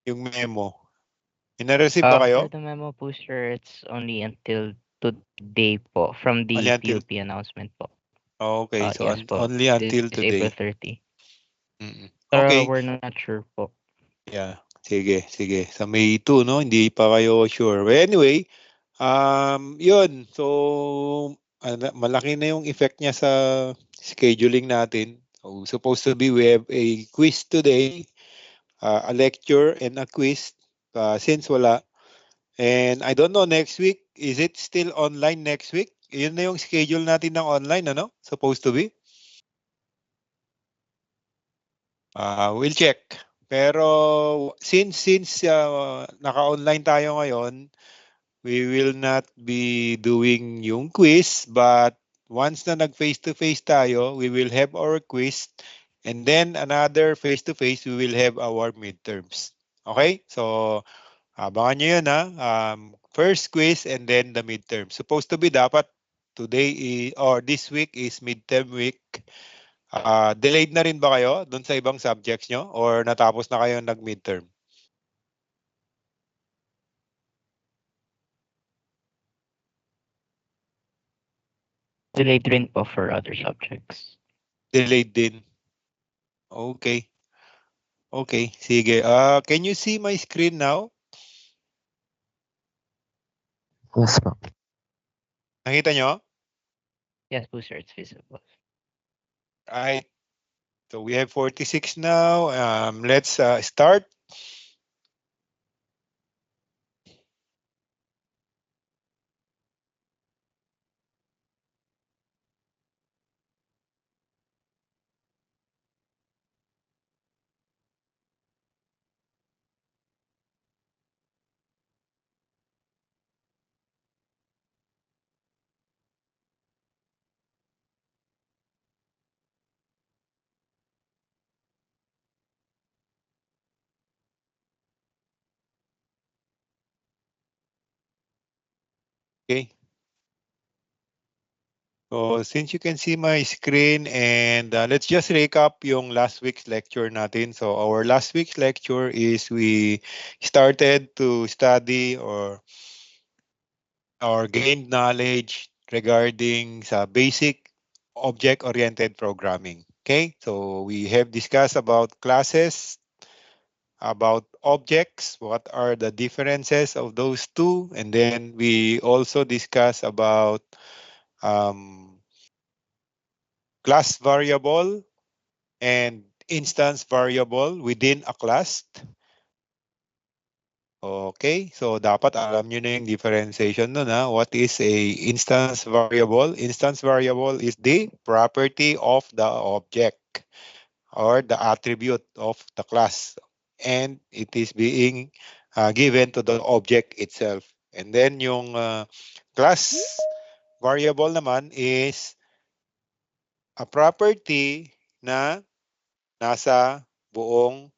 Yung memo. May na-receive ba For kayo? the memo po, sir, it's only until today po from Only the until... PUP announcement po. Okay, so Yes po. only This until is April today. 30. Okay. We're not sure po. Yeah. Sige, sige. Sa May 2, no? Hindi pa kayo sure. But anyway, yun. So, malaki na yung effect niya sa scheduling natin. So, supposed to be, we have a quiz today, a lecture and a quiz. Since wala. And I don't know, next week, is it still online next week? Yun na yung schedule natin ng online, ano? Supposed to be? We'll check. Pero since naka-online tayo ngayon, we will not be doing yung quiz, but once na nag-face-to-face tayo, we will have our quiz, and then another face-to-face, we will have our midterms. Okay? So, abangan nyo yun, ha? First quiz and then the midterm. Supposed to be dapat today or this week is midterm week. Delayed na rin ba kayo doon sa ibang subjects nyo or natapos na kayo nag-midterm? Delayed rin po for other subjects. Delayed din. Okay. Okay, sige. Can you see my screen now? Yes po. Nakita nyo? Yes po, sir, it's visible. Right. So we have 46 now. Let's start. Okay. So since you can see my screen, and let's just recap yung last week's lecture natin. So our last week's lecture is we started to study or gained knowledge regarding sa basic object-oriented programming. Okay, so we have discussed about classes, about objects, what are the differences of those two, and then we also discuss about um, class variable and instance variable within a class. Okay, so dapat alam nyo na yung differentiation nun, ha? What is a instance variable? Instance variable is the property of the object or the attribute of the class, and it is being given to the object itself. And then yung class variable naman is a property na nasa buong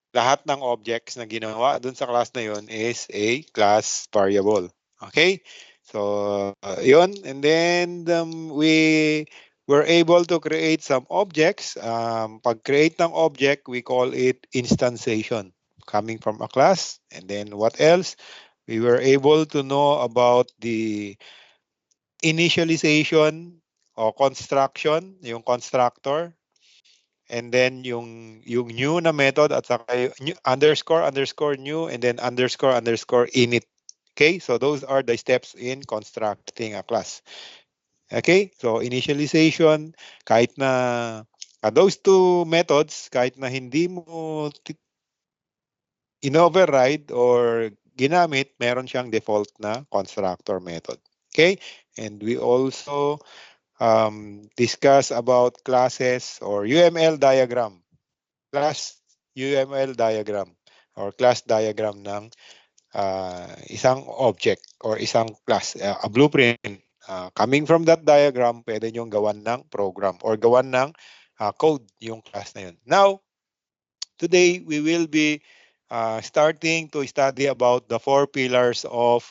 lahat ng objects na ginawa dun sa class na yon is a class variable. Okay? So, yun. And then, we were able to create some objects. Pag-create ng object, we call it instantiation, coming from a class. And then, what else? We were able to know about the initialization o construction, yung constructor, and then yung new na method at saka yung underscore underscore new and then underscore underscore init. Okay, so those are the steps in constructing a class. Okay, so initialization, kahit na those two methods, kahit na hindi mo in-override or ginamit, meron siyang default na constructor method. Okay, and we also discuss about classes or UML diagram. Class UML diagram or class diagram ng isang object or isang class, a blueprint. Coming from that diagram, pwede nyong gawan ng program or gawan ng code yung class na yun. Now, today we will be starting to study about the 4 pillars of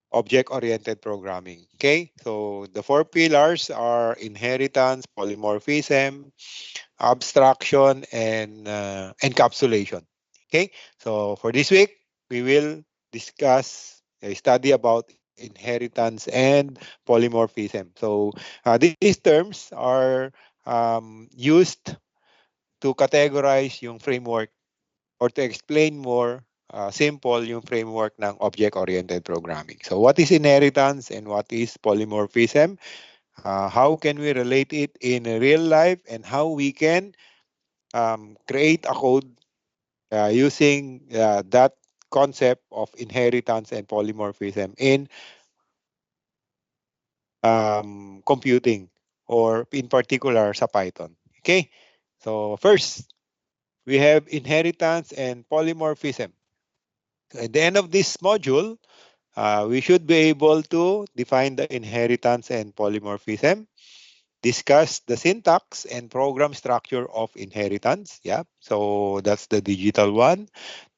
object-oriented programming. Okay, so the 4 pillars are inheritance, polymorphism, abstraction, and encapsulation. Okay, so for this week, we will discuss a study about inheritance and polymorphism. So these terms are used to categorize yung framework or to explain more simple yung framework ng object-oriented programming. So what is inheritance and what is polymorphism? How can we relate it in real life, and how we can create a code using that concept of inheritance and polymorphism in computing, or in particular sa Python. Okay, so first we have inheritance and polymorphism. At the end of this module, we should be able to define the inheritance and polymorphism, discuss the syntax and program structure of inheritance. Yeah, so that's the digital one.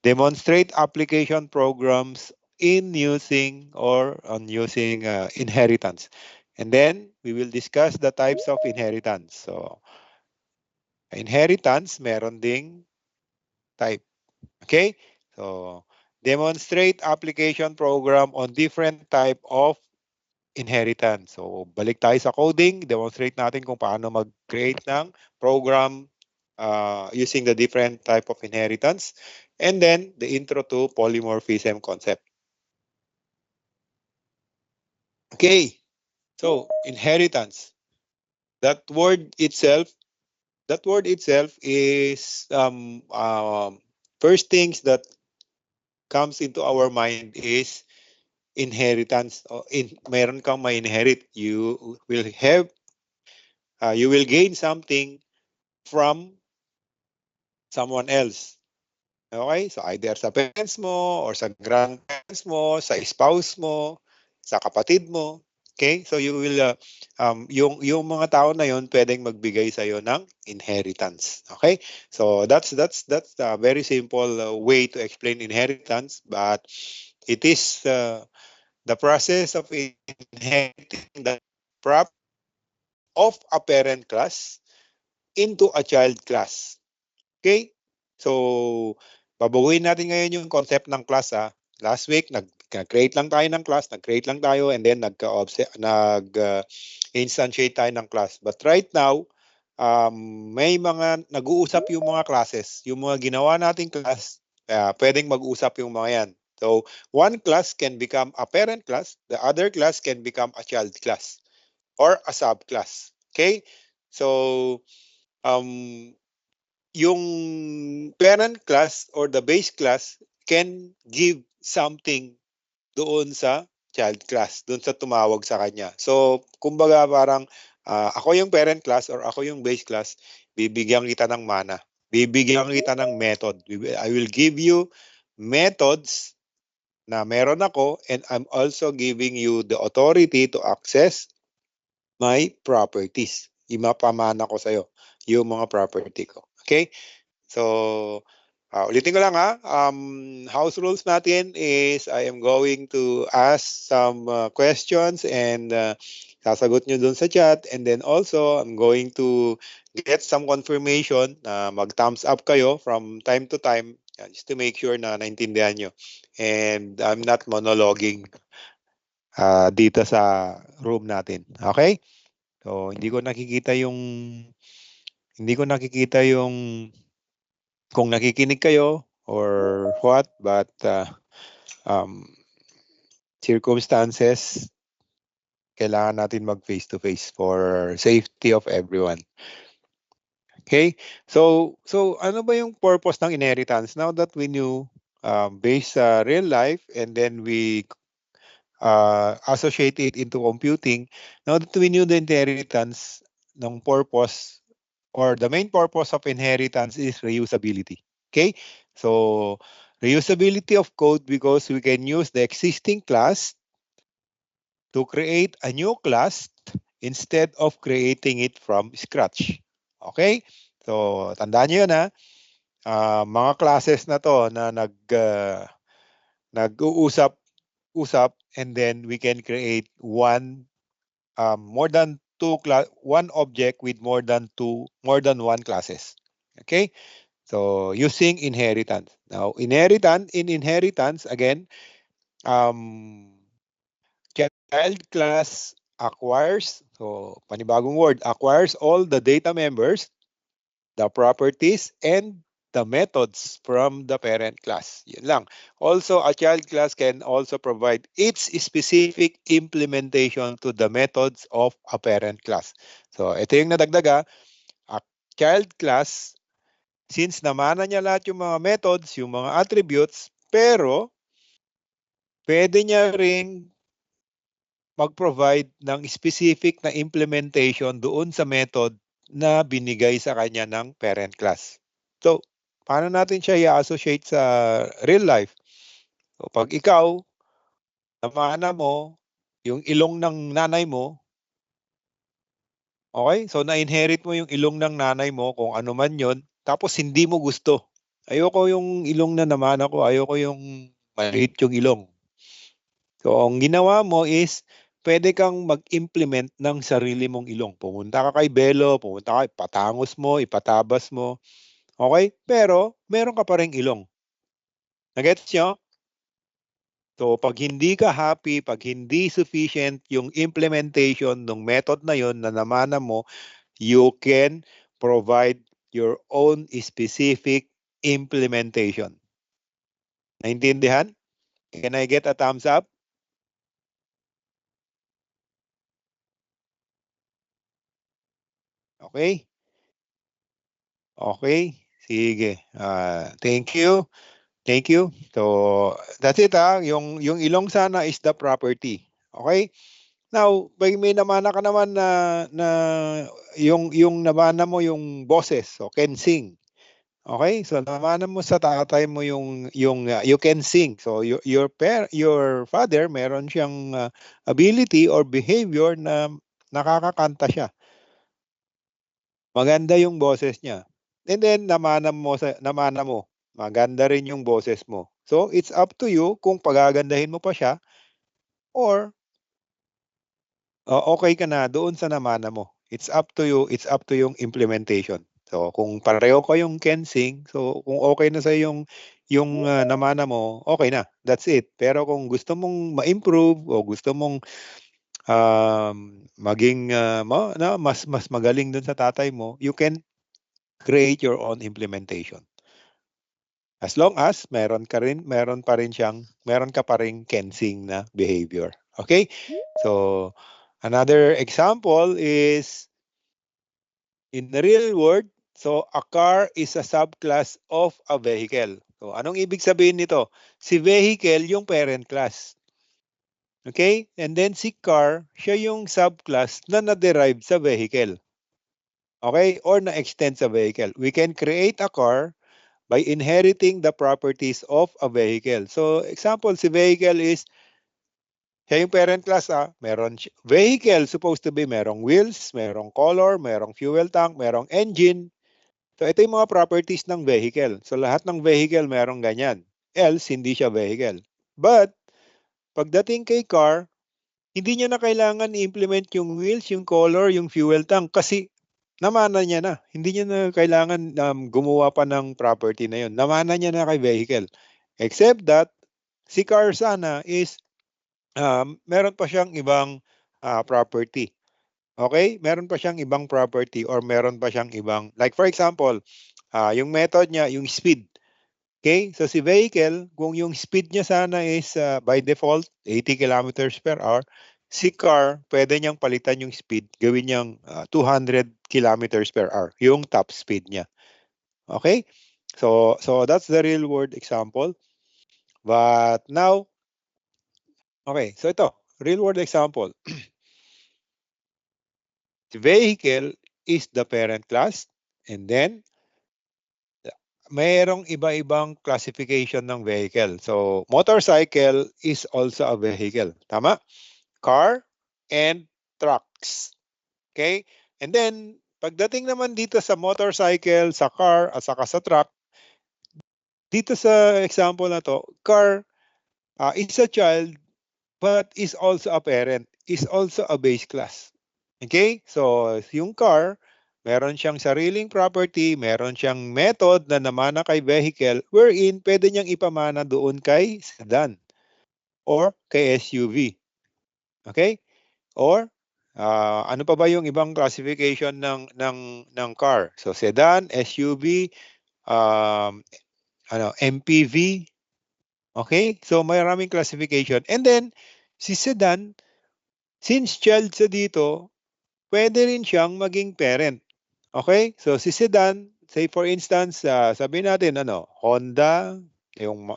Demonstrate application programs in using or on using inheritance. And then we will discuss the types of inheritance. So inheritance, meron ding type. Okay? So demonstrate application program on different type of inheritance. So balik tayo sa coding, demonstrate natin kung paano mag-create ng program using the different type of inheritance. And then the intro to polymorphism concept. Okay, so inheritance. That word itself, is first things that comes into our mind is inheritance. Meron kang ma-inherit. You will gain something from someone else. Okay? So either sa parents mo, or sa grandparents mo, sa spouse mo, sa kapatid mo. Okay? So you will yung mga tao na yon pwedeng magbigay sa iyo ng inheritance. Okay? So that's a very simple way to explain inheritance, but it is the process of inheriting the prop of a parent class into a child class. Okay? So, babaguhin natin ngayon yung concept ng class. Last week, nag-create lang tayo ng class, nag-create lang tayo, and then nag-instantiate tayo ng class. But right now, may mga nag-uusap yung mga classes. Yung mga ginawa nating class, pwedeng mag-usap yung mga yan. So, one class can become a parent class, the other class can become a child class or a subclass. Okay? So, yung parent class or the base class can give something doon sa child class, doon sa tumawag sa kanya. So, kumbaga parang ako yung parent class or ako yung base class, bibigyan kita ng mana. Bibigyan kita ng method. I will give you methods na meron ako, and I'm also giving you the authority to access my properties. Imapamana ko sa'yo yung mga property ko. Okay? So, ulitin ko lang house rules natin is I am going to ask some questions, and sasagot nyo dun sa chat, and then also I'm going to get some confirmation na mag-thumbs up kayo from time to time just to make sure na naintindihan nyo. And I'm not monologuing dito sa room natin. Okay? So, hindi ko nakikita yung kung nakikinig kayo or what, but circumstances, kailangan natin mag face-to-face for safety of everyone. Okay? So ano ba yung purpose ng inheritance? Now that we knew based sa real life, and then we associate it into computing, now that we knew the inheritance, ng purpose or the main purpose of inheritance is reusability. Okay? So, reusability of code, because we can use the existing class to create a new class instead of creating it from scratch. Okay? So, tandaan nyo yun mga classes na to na nag-uusap, and then we can create more than one object with more than one classes. Okay? So using inheritance. Now, in inheritance, again, child class acquires, so panibagong word, acquires all the data members, the properties, and the methods from the parent class. Yun lang. Also, a child class can also provide its specific implementation to the methods of a parent class. So, ito yung nadagdaga. A child class, since namana niya lahat yung mga methods, yung mga attributes, pero pwede niya ring mag-provide ng specific na implementation doon sa method na binigay sa kanya ng parent class. So, paano natin siya i-associate sa real life? So, pag ikaw, namana mo, yung ilong ng nanay mo, okay? So, na-inherit mo yung ilong ng nanay mo, kung ano man yon, tapos hindi mo gusto. Ayoko yung ilong na namana ko, ayoko yung maliit yung ilong. So, ang ginawa mo is, pwede kang mag-implement ng sarili mong ilong. Pumunta ka kay Belo, pumunta ka, ipatangos mo, ipatabas mo. Okay? Pero, meron ka pa rin ilong. Nagets nyo? So, pag hindi ka happy, pag hindi sufficient yung implementation ng method na yon na namana mo, you can provide your own specific implementation. Naintindihan? Can I get a thumbs up? Okay? Okay? Sige. Thank you. Thank you. So, that's it Yung ilong sana is the property. Okay? Now, may namana ka naman na yung namana mo yung boses. So, can sing. Okay? So, namana mo sa tatay mo yung you can sing. So, your father meron siyang ability or behavior na nakakakanta siya. Maganda yung boses niya. And then namana mo. Maganda rin yung boses mo. So it's up to you kung pagagandahin mo pa siya or okay ka na doon sa namana mo. It's up to you. It's up to yung implementation. So kung pareho kayong can sing, so kung okay na sa yung namana mo, okay na. That's it. Pero kung gusto mong ma-improve o gusto mong maging mas magaling dun sa tatay mo, you can create your own implementation. As long as meron ka pa rin kensing na behavior. Okay? So, another example is in the real world, so a car is a subclass of a vehicle. So, anong ibig sabihin nito? Si vehicle yung parent class. Okay? And then si car, siya yung subclass na na-derive sa vehicle. Okay? Or na-extend sa vehicle. We can create a car by inheriting the properties of a vehicle. So, example, si vehicle is, siya yung parent class vehicle supposed to be merong wheels, merong color, merong fuel tank, merong engine. So, ito yung mga properties ng vehicle. So, lahat ng vehicle merong ganyan. Else, hindi siya vehicle. But, pagdating kay car, hindi niya na kailangan i-implement yung wheels, yung color, yung fuel tank kasi namana niya na. Hindi niya na kailangan gumawa pa ng property na yun. Namana niya na kay vehicle. Except that, si car sana is meron pa siyang ibang property. Okay? Meron pa siyang ibang property or meron pa siyang ibang, like for example, yung method niya, yung speed. Okay? So si vehicle, kung yung speed niya sana is by default 80 kilometers per hour, si car, pwede niyang palitan yung speed, gawin niyang 200 kilometers per hour, yung top speed niya. Okay? So that's the real world example. But now, okay, so ito, real world example. The vehicle is the parent class and then mayroong iba-ibang classification ng vehicle. So, motorcycle is also a vehicle. Tama? Car and trucks. Okay? And then, pagdating naman dito sa motorcycle, sa car, at saka sa truck, dito sa example na to, car is a child but is also a parent, is also a base class. Okay? So, yung car, meron siyang sariling property, meron siyang method na namana kay vehicle wherein pwede niyang ipamana doon kay sedan or kay SUV. Okay? Or ano pa ba yung ibang classification ng car? So sedan, SUV, um, MPV. Okay? So maraming classification. And then si sedan, since child sa dito, pwede rin siyang maging parent. Okay? So si sedan, say for instance, sabihin natin Honda, yung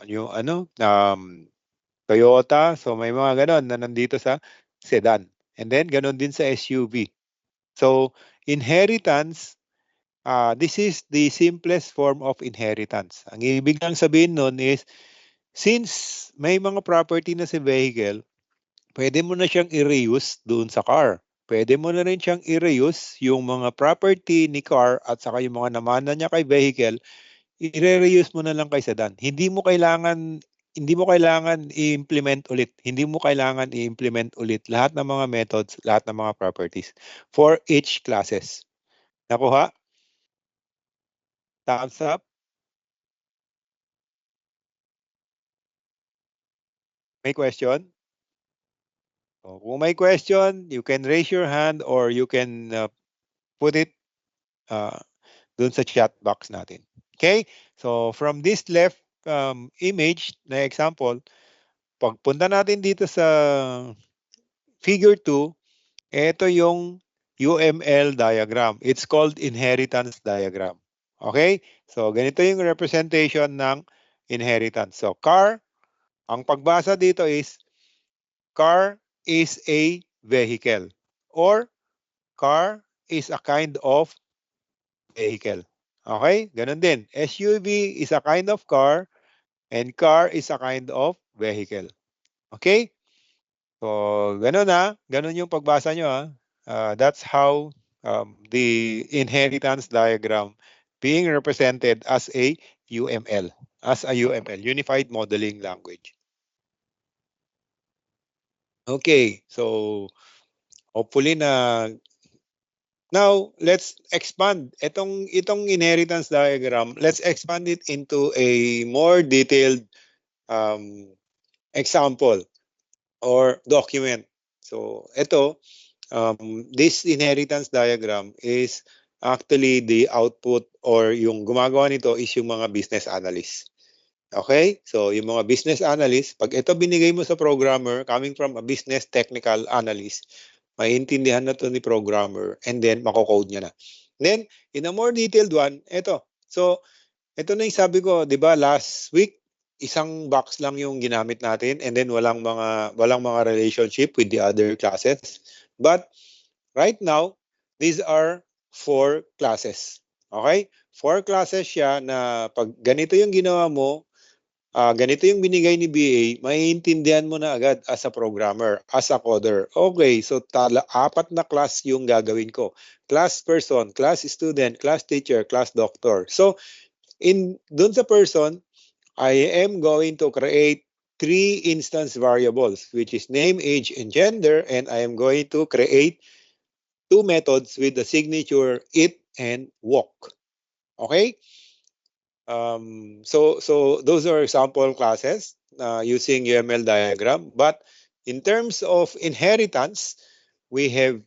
Toyota, so may mga ganon na nandito sa sedan. And then ganon din sa SUV. So inheritance, this is the simplest form of inheritance. Ang ibig lang sabihin nun is, since may mga property na si vehicle, pwede mo na siyang i-reuse doon sa car. Pwede mo na rin siyang i-reuse yung mga property ni car at saka yung mga namana niya kay vehicle, i-reuse mo na lang kay sedan. Hindi mo kailangan i-implement ulit. Hindi mo kailangan i-implement ulit lahat ng mga methods, lahat ng mga properties for each classes. Nakuha? Thumbs up? May question? Kung may question, you can raise your hand or you can put it uh, dun sa chat box natin. Okay? So from this left image na example, pagpunta natin dito sa figure 2, ito yung UML diagram. It's called inheritance diagram. Okay? So ganito yung representation ng inheritance. So car, ang pagbasa dito is car is a vehicle or car is a kind of vehicle. Okay? Ganun din. SUV is a kind of car and car is a kind of vehicle. Okay? So, ganun Ganun yung pagbasa nyo that's how the inheritance diagram being represented as a UML. As a UML, Unified Modeling Language. Okay, so hopefully na now let's expand itong inheritance diagram. Let's expand it into a more detailed example or document. So ito, this inheritance diagram is actually the output or yung gumagawa nito is yung mga business analyst. Okay? So yung mga business analyst, pag ito binigay mo sa programmer coming from a business technical analyst, maiintindihan na to ni programmer and then mako-code niya na. Then, in a more detailed one, ito. So, ito na yung sabi ko, 'di ba, last week isang box lang yung ginamit natin and then walang mga relationship with the other classes. But right now, these are 4 classes. Okay? 4 classes siya na pag ganito yung ginawa mo, ganito yung binigay ni BA, maiintindihan mo na agad as a programmer, as a coder. Okay, so 4 na class yung gagawin ko. Class person, class student, class teacher, class doctor. So, dun sa person, I am going to create 3 instance variables, which is name, age, and gender, and I am going to create 2 methods with the signature it and walk. Okay? So those are example classes using UML diagram. But in terms of inheritance, we have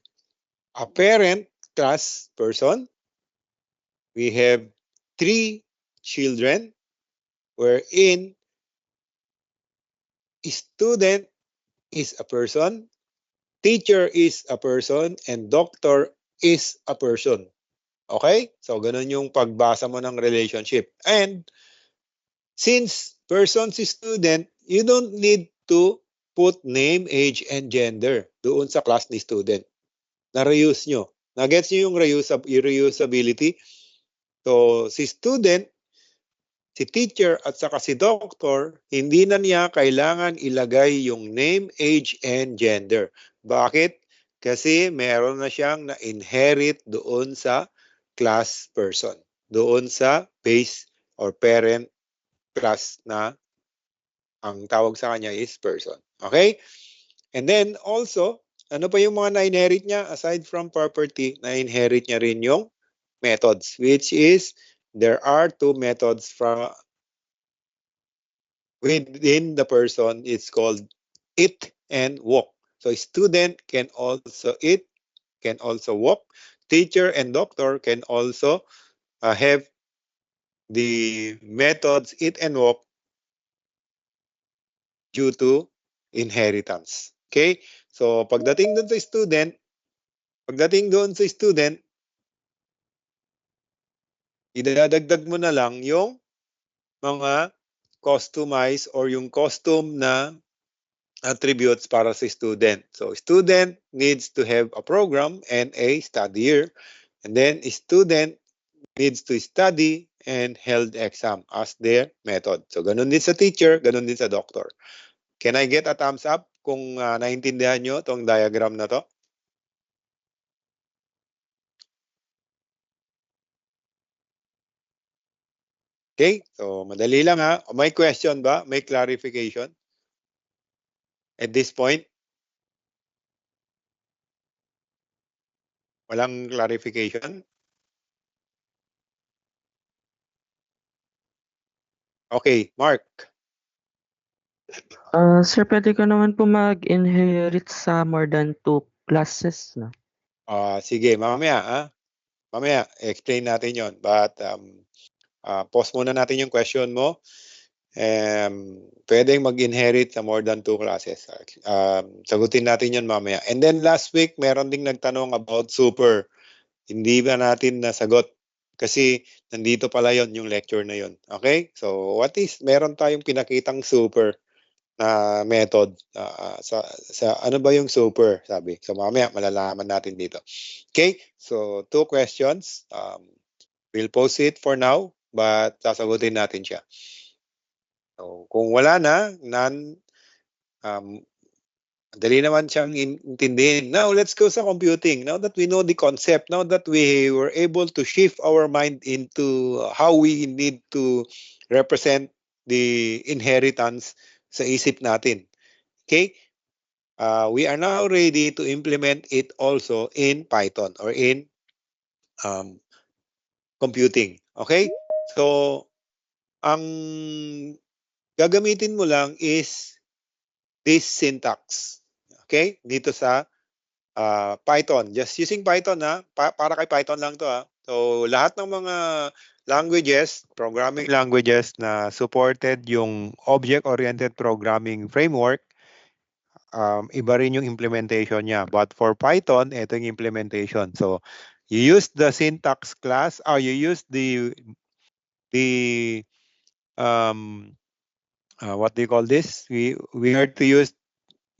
a parent class person. We have 3 children, wherein student is a person, teacher is a person, and doctor is a person. Okay? So ganun yung pagbasa mo ng relationship. And since person si student, you don't need to put name, age, and gender doon sa class ni student. Na-reuse nyo. Na-gets nyo yung reusability? So, si student, si teacher, at saka si doctor, hindi na niya kailangan ilagay yung name, age, and gender. Bakit? Kasi meron na siyang na-inherit doon sa class person. Doon sa base or parent class na ang tawag sa kanya is person. Okay? And then also, Ano pa yung mga na-inherit niya? Aside from property, na-inherit niya rin yung methods, which is there are two methods from within the person. It's called eat and walk. So student can also eat, can also walk. Teacher and doctor can also have the methods eat and walk due to inheritance. Okay? So pagdating doon sa student, idadagdag mo na lang yung mga customize or yung custom na attributes para sa student. So student needs to have a program and a study year. And then student needs to study and held exam as their method. So ganun din sa teacher, ganun din sa doctor. Can I get a thumbs up kung naintindihan nyo tong diagram na to? Okay, so madali lang ha. May question ba? May clarification? At this point, walang clarification? Okay, Mark. Sir, pwede ko naman po mag-inherit sa more than 2 classes, no? Sige, mamaya mamaya explain natin yon. But pause muna natin yung question mo. Pwedeng mag-inherit sa more than 2 classes. Sagutin natin yon mamaya. And then last week, meron ding nagtanong about super. Hindi ba natin nasagot? Kasi nandito pala yon yung lecture na yon. Okay? So meron tayong pinakitang super na method sa ano ba yung super, sabi. So mamaya malalaman natin dito. Okay? So 2 questions. We'll pause it for now, but sasagutin natin siya. So kung wala na, um, dali naman siyang intindihin. Now, let's go sa computing. Now that we know the concept, now that we were able to shift our mind into how we need to represent the inheritance sa isip natin. Okay? We are now ready to implement it also in Python or in um, computing. Okay? So, ang gagamitin mo lang is this syntax. Okay? Dito sa Python. Just using Python para kay Python lang to So lahat ng mga languages, programming languages na supported yung object-oriented programming framework, iba rin yung implementation niya. But for Python, ito yung implementation. So you use the syntax class, or you use the what do you call this? We are to use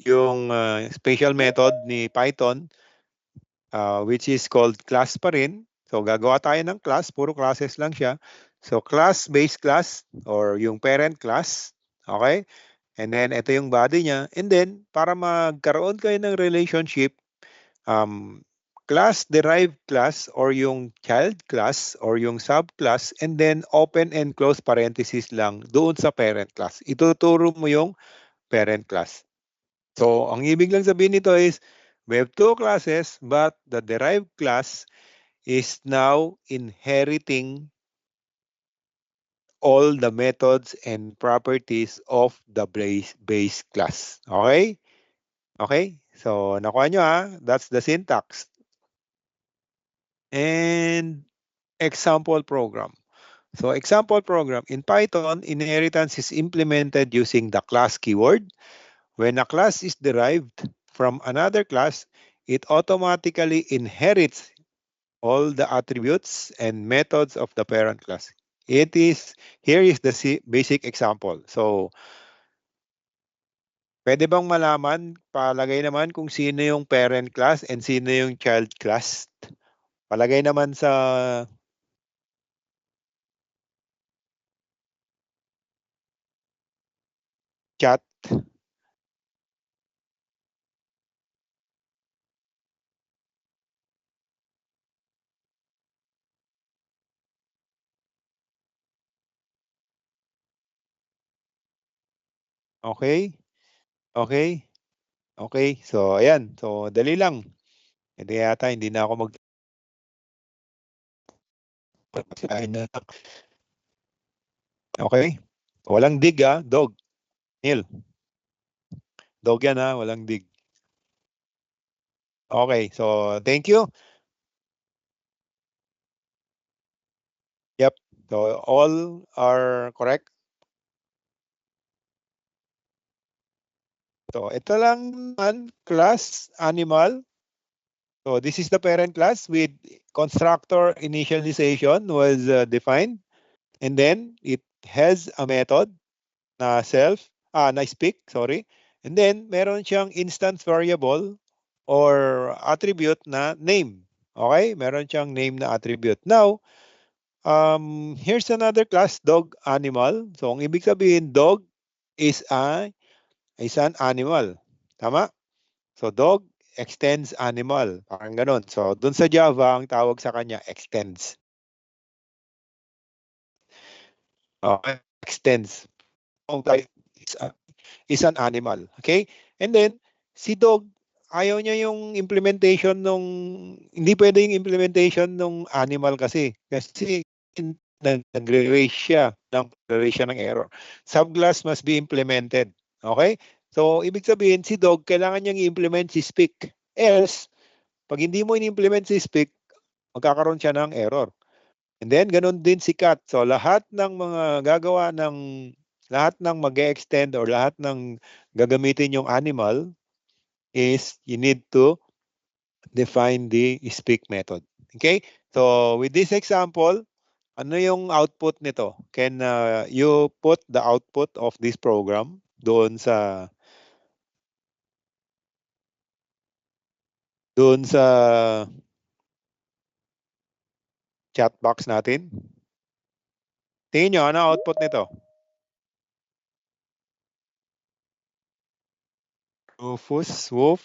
yung special method ni Python, which is called class pa rin. So gagawa tayo ng class, puro classes lang siya. So class-based class or yung parent class, okay? And then ito yung body niya. And then para magkaroon kayo ng relationship, class derived class or yung child class or yung subclass, and then open and close parenthesis lang doon sa parent class. Ituturo mo yung parent class. So, ang ibig lang sabihin nito is, we have 2 classes, but the derived class is now inheriting all the methods and properties of the base class. Okay? Okay? So, nakuha nyo that's the syntax. And example program. So, example program. In Python, inheritance is implemented using the class keyword. When a class is derived from another class, it automatically inherits all the attributes and methods of the parent class. Here is the basic example. So, pwede bang malaman, palagay naman kung sino yung parent class and sino yung child class? Palagay naman sa chat. Okay? Okay? Okay, so ayan. So dali lang. Hindi yata, hindi na ako mag... Okay? Walang dig dog. Neil, dog yan walang dig. Okay, so thank you. Yep, so all are correct. So ito lang class animal. So this is the parent class with constructor initialization was defined. And then it has a method na speak, sorry. And then meron siyang instance variable or attribute na name. Okay? Meron siyang name na attribute. Now, here's another class, dog animal. So ang ibig sabihin, dog is an animal. Tama? So dog extends animal. Parang ganun. So dun sa Java, ang tawag sa kanya extends. Okay? Extends. Is an animal. Okay? And then, si dog, ayaw niya yung implementation hindi pwede yung implementation ng animal kasi. Kasi nagre-raise siya ng error. Subclass must be implemented. Okay? So, ibig sabihin, si dog, kailangan niyang i-implement si speak. Else, pag hindi mo in-implement si speak, magkakaroon siya ng error. And then, ganun din si cat. So, lahat ng mag-extend or lahat ng gagamitin yung animal is you need to define the speak method. Okay? So, with this example, ano yung output nito? Can you put the output of this program doon sa chat box natin? Tingin nyo, ano output nito? Rufus, Wolf,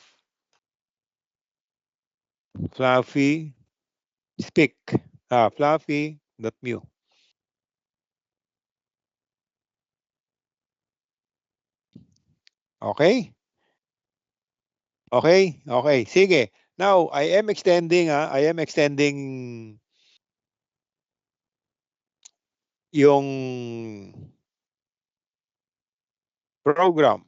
Fluffy, Speak. Fluffy.mu. Okay? Okay? Okay. Sige. Now, I am extending yung program.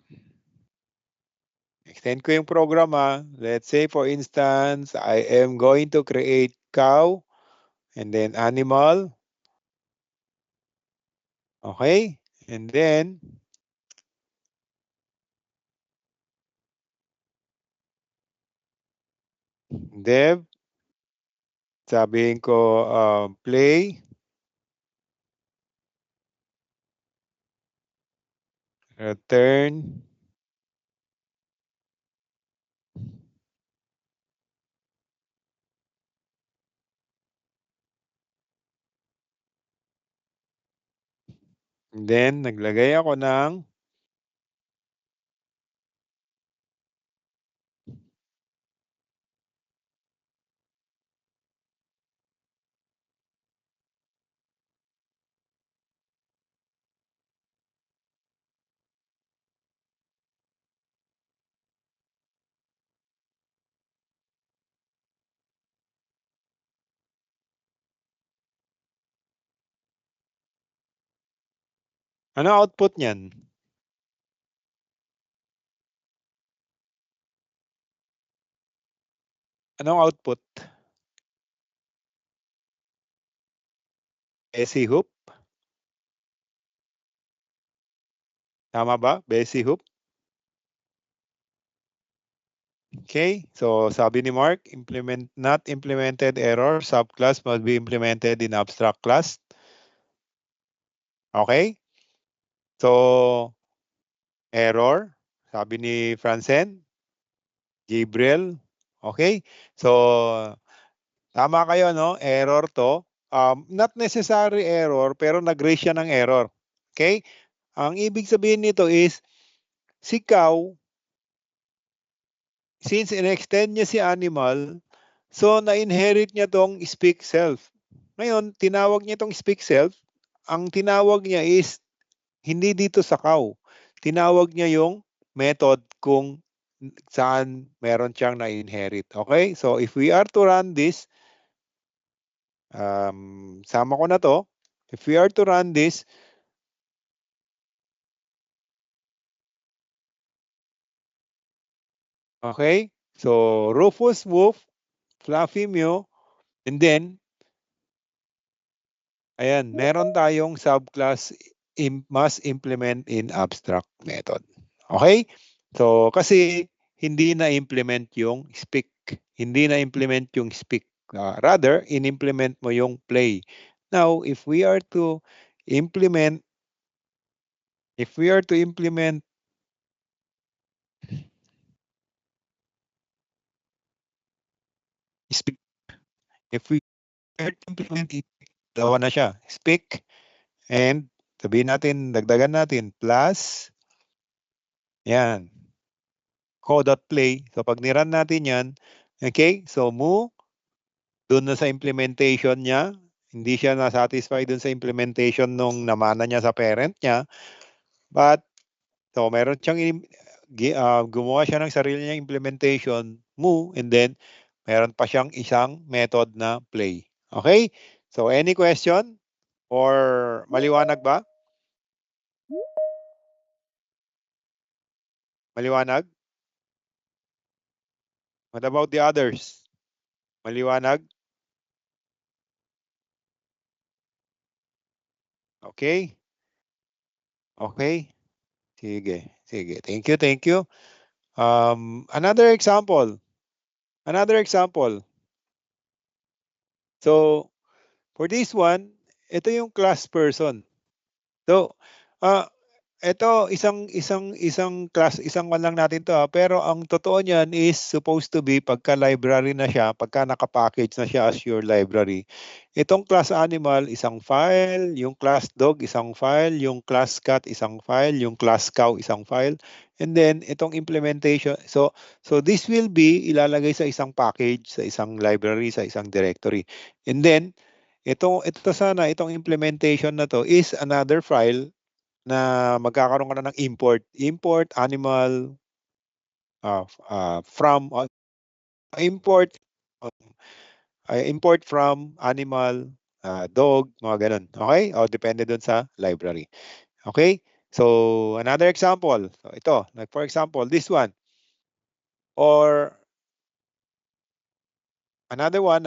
Extend ko yung program Let's say for instance, I am going to create cow and then animal. Okay? And then dev, sabihin ko play, return, and then naglagay ako ng ano output niyan? Anong output? Bessie hoop? Tama ba? Bessie hoop? Okay, so sabi ni Mark, not implemented error, subclass must be implemented in abstract class. Okay? So, error, sabi ni Francen, Gabriel. Okay? So, tama kayo, no? Error to. Not necessary error, pero nag-raise siya ng error. Okay? Ang ibig sabihin nito is, si cow, since in-extend niya si animal, so na-inherit niya tong speak self. Ngayon, tinawag niya tong speak self. Ang tinawag niya is hindi dito sa cow. Tinawag niya yung method kung saan meron siyang na-inherit. Okay? So, if we are to run this, sama ko na to. If we are to run this, okay? So, Rufus Wolf, Fluffy Mew, and then, ayan, meron tayong subclass must implement in abstract method. Okay? So, kasi hindi na-implement yung speak. Hindi na-implement yung speak. Rather, in-implement mo yung play. Now, if we are to implement speak, if we are to implement it, dalawa na siya. Speak and sabihin natin, dagdagan natin, plus, yan, co.play. So, pag niran natin yan, okay, so move, doon na sa implementation niya, hindi siya na-satisfy doon sa implementation nung namana niya sa parent niya. But, so meron siyang gumawa siya ng sarili niyang implementation, move, and then meron pa siyang isang method na play. Okay? So, any question? Or maliwanag ba? Maliwanag? What about the others? Maliwanag? Okay? Okay? Sige, sige. Thank you, thank you. Another example. Another example. So, for this one, ito yung class person. So, ito isang class, isang one lang natin to, pero ang totoo niyan is supposed to be pagka library na siya, pagka naka-package na siya as your library. Itong class animal, isang file, yung class dog, isang file, yung class cat, isang file, yung class cow, isang file. And then itong implementation, so this will be ilalagay sa isang package, sa isang library, sa isang directory. And then itong implementation na to is another file na magkakaroon ka na ng import animal from import import from animal dog, mga ganun. Okay? O depende dun sa library. Okay? So another example. So ito, like for example, this one. Or another one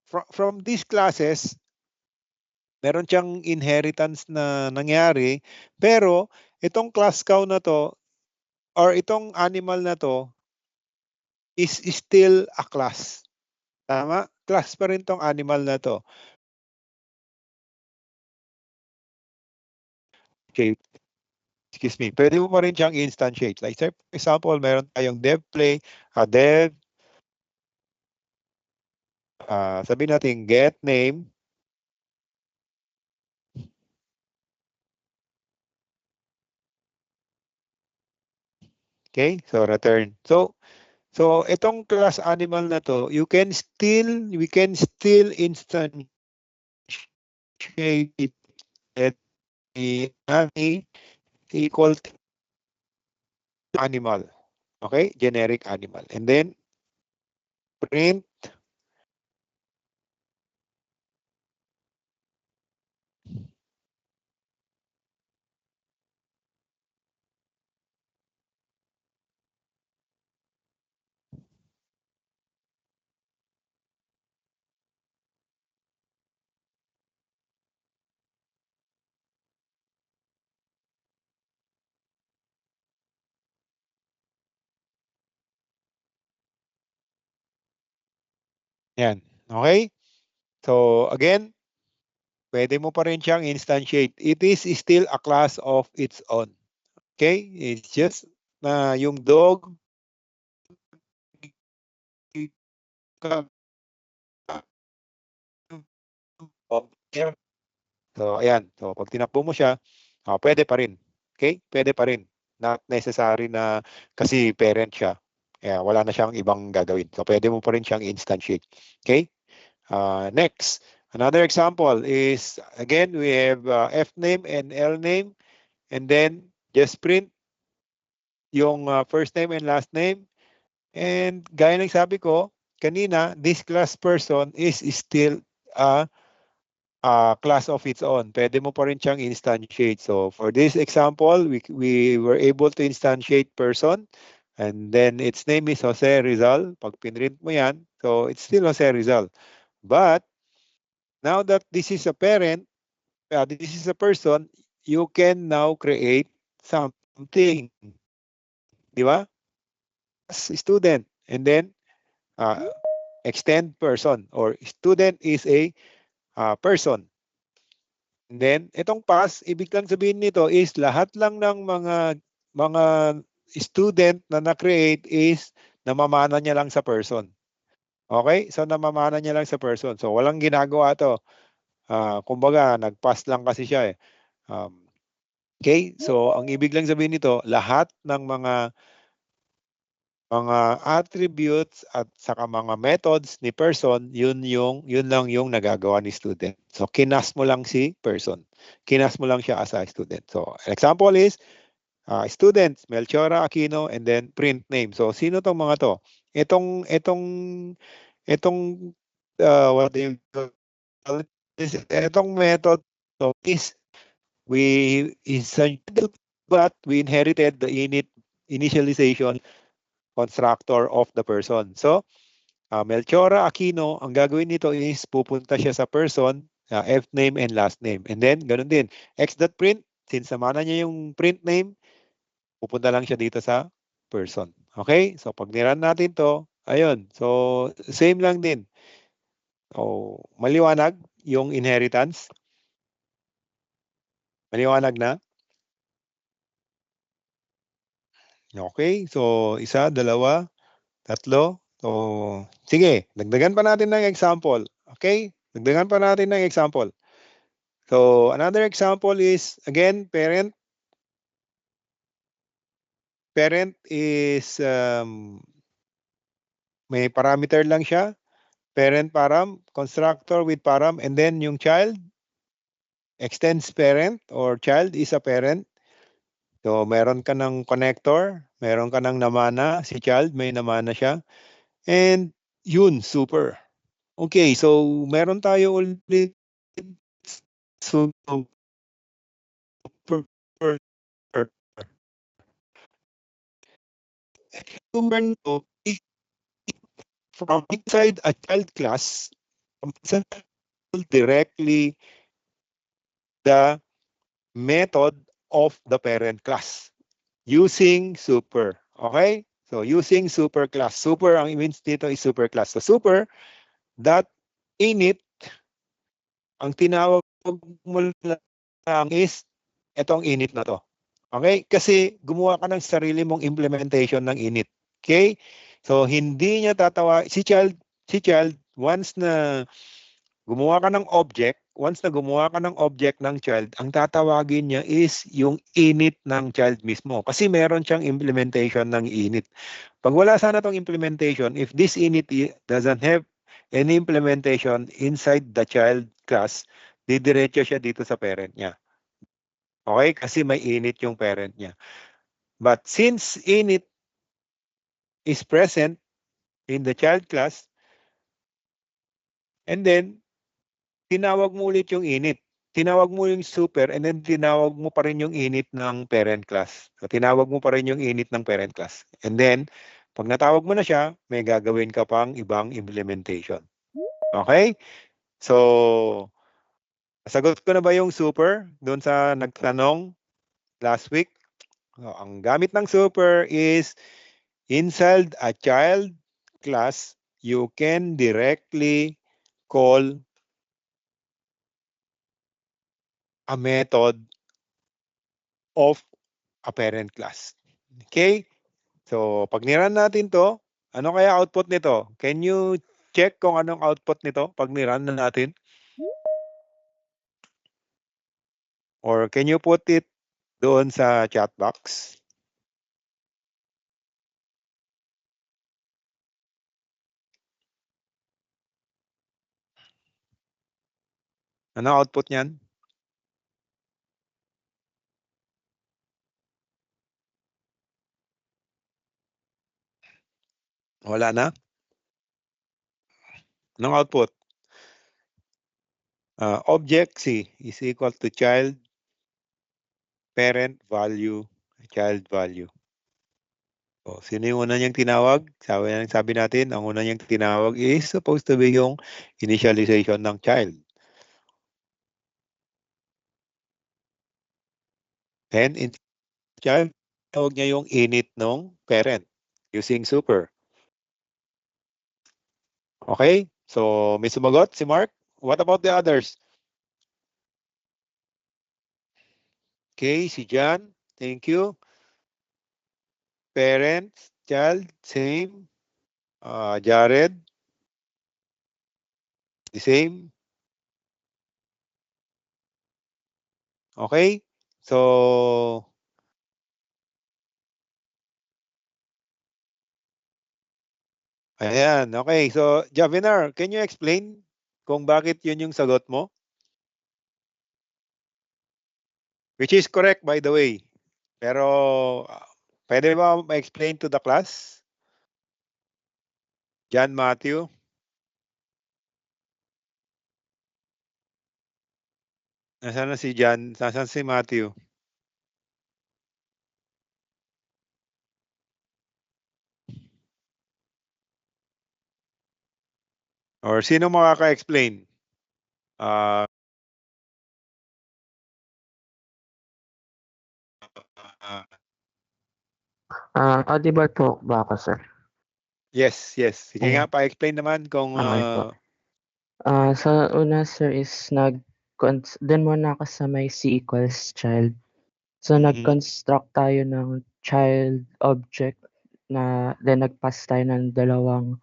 from these classes, meron siyang inheritance na nangyari, pero itong class cow na to or itong animal na to is still a class. Tama? Class pa rin tong animal na to. Okay. Excuse me. Pwede mo pa rin siyang instantiate. Like for example, meron tayong dev play, dev, sabihin natin get name. Okay? So return. So itong class animal na to, we can still instantiate it at equal to animal. Okay? Generic animal. And then print yan. Okay? So again, pwede mo pa rin siyang instantiate. It is still a class of its own. Okay? It's just na yung dog so ayan. So pag tinakbo mo siya, pwede pa rin. Okay? Pwede pa rin. Not necessary na kasi parent siya. Kaya wala na siyang ibang gagawin. So pwede mo pa rin siyang instantiate. Okay? Next, another example is, again, we have F name and L name, and then just print yung first name and last name. And gaya ng sabi ko kanina, this class person is still a class of its own. Pwede mo pa rin siyang instantiate. So for this example, we were able to instantiate person and then its name is Jose Rizal. Pag pinrint mo yan, so it's still Jose Rizal. But now that this is a parent, this is a person, you can now create something. Di ba? As a student. And then extend person or student is a person. And then, itong pass, ibig lang sabihin nito is lahat lang ng mga student na na-create is namamana niya lang sa person. Okay? So, namamana niya lang sa person. So, walang ginagawa to. Kumbaga, nag-pass lang kasi siya eh. Okay? So, ang ibig lang sabihin nito, lahat ng mga attributes at saka mga methods ni person, yun lang yung nagagawa ni student. So kinas mo lang si person. Kinas mo lang siya as a student. So example is students Melchora Aquino and then print name. So sino tong mga to? Itong what do you call it? Itong method so is we but we inherited the initialization constructor of the person. So, Melchora Aquino, ang gagawin nito is pupunta siya sa person, F name and last name. And then, ganun din, x.print, since namana niya yung print name, pupunta lang siya dito sa person. Okay? So, pag niran natin to, ayun. So, same lang din. So, maliwanag yung inheritance. Maliwanag na. Okay? So, isa, dalawa, tatlo. So, sige, dagdagan pa natin ng example. Okay? Dagdagan pa natin ng example. So, another example is, again, parent. Parent is, may parameter lang siya. Parent param, constructor with param, and then yung child, extends parent or child is a parent. So, meron ka ng connector, meron ka ng namana, si child, may namana siya. And yun, super. Okay, so meron tayo ulit super super to is from inside a child class directly the method of the parent class using super. Okay? So using super class. Super ang means dito is super class. So super that init ang tinawag mo lang is etong init na to. Okay? Kasi gumawa ka ng sarili mong implementation ng init. Okay? So hindi niya tatawa si child once na gumawa ka ng object, once na gumawa ka ng object ng child, ang tatawagin niya is yung init ng child mismo. Kasi meron siyang implementation ng init. Pag wala sana tong implementation, if this init doesn't have any implementation inside the child class, didiretso siya dito sa parent niya. Okay? Kasi may init yung parent niya. But since init is present in the child class, and then tinawag mo ulit yung init. Tinawag mo yung super and then tinawag mo pa rin yung init ng parent class. So tinawag mo pa rin yung init ng parent class. And then, pag natawag mo na siya, may gagawin ka pang ibang implementation. Okay? So, sagot ko na ba yung super doon sa nagtanong last week? So, ang gamit ng super is inside a child class, you can directly call a method of a parent class. Okay? So, pag niran natin to, ano kaya output nito? Can you check kung anong output nito pag niran na natin? Or can you put it doon sa chat box? Ano output niyan? Wala na? Anong output? Object C is equal to child, parent value, child value. So, sino yung una niyang tinawag? Sabi natin, ang una niyang tinawag is supposed to be yung initialization ng child. And in child, tawag niya yung init ng parent using super. Okay? So, may sumagot si Mark? What about the others? Okay, si John. Thank you. Parents, child, same. Jared, the same. Okay? So, ayan. Okay. So, Javinar, can you explain kung bakit yun yung sagot mo? Which is correct, by the way. Pero, pwede ba ma-explain to the class? John Matthew? Nasaan na si John? Nasaan si Matthew? Or sino makaka-explain? Uh, Audible po ba ako, sir? yes, yes. Sige Ayan. nga, pa-explain naman kung... Okay po. Sa una, sir, is dun muna ako sa may C equals child. So, nag-construct tayo ng child object then nag-pass tayo ng dalawang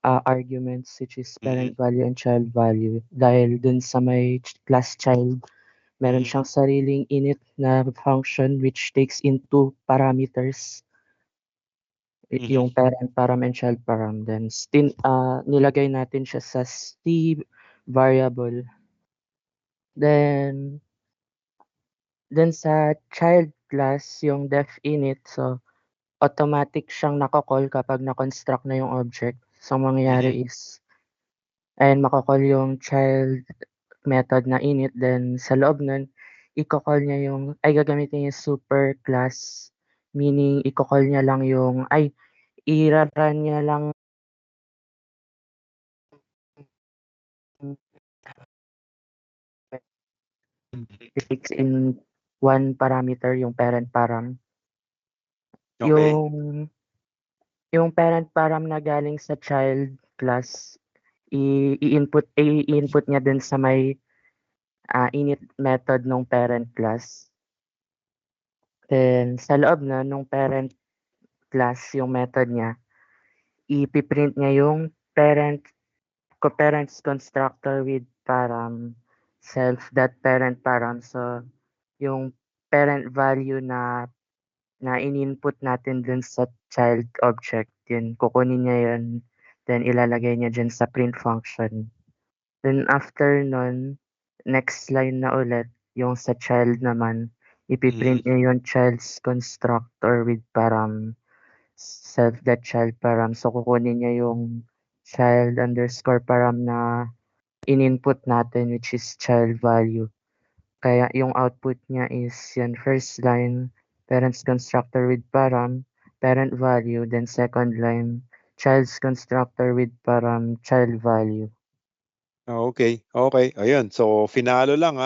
arguments, which is parent value and child value. Dahil dun sa may class child, meron siyang sariling init na function which takes into parameters yung parent param and child param. Then nilagay natin siya sa C variable. Then sa child class, yung def init, so automatic siyang nako-call kapag na-construct na yung object. So, mangyayari is, and mako-call yung child method na init, then sa loob nun, gagamitin yung super class, meaning i-call niya lang i-run niya lang fix in one parameter, yung parent param. Okay. Yung parent param na galing sa child class, i-input niya dun sa may init method ng parent class. Then, sa loob nung parent class, yung method niya, ipiprint niya yung parents constructor with param self.parent param. So, yung parent value na in-input natin dun sa child object, yun, kukunin niya yun, then ilalagay niya dyan sa print function. Then after nun, next line na ulit, yung sa child naman, ipiprint niya yung child's constructor with param, self.child param. So, kukunin niya yung child underscore param na in-input natin, which is child value. Kaya yung output niya is yan, first line, parents constructor with param, parent value, then second line, child's constructor with param, child value. Okay. Okay. Ayun. So, finalo lang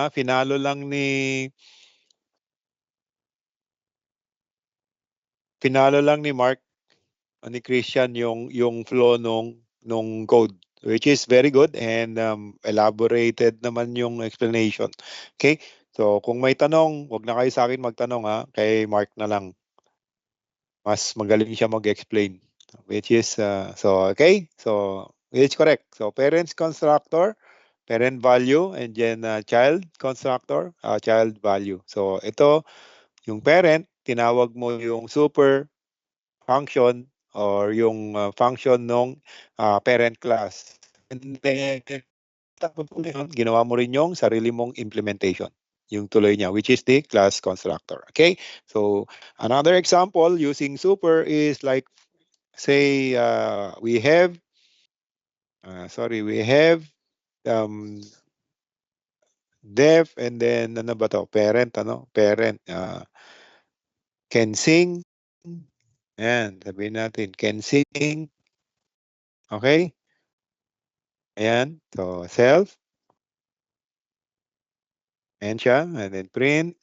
Finalo lang ni Mark, ni Christian yung flow nung code, which is very good and elaborated naman yung explanation. Okay? So, kung may tanong, wag na kayo sa akin magtanong kay Mark na lang. Mas magaling siya mag-explain. Which is okay? So, it's correct. So, parents constructor, parent value, and then child constructor, child value. So, ito, yung parent, tinawag mo yung super function or yung function ng parent class. And then, tapos mo yun, ginawa mo rin yung sarili mong implementation, yung tuloy niya, which is the class constructor. Okay? So, another example using super is like say we have deaf, and then ano ba to? Parent, Parent. Can sing. Ayan, sabihin natin, can sing. Okay? Ayan. So, self. Ayan siya. And then print.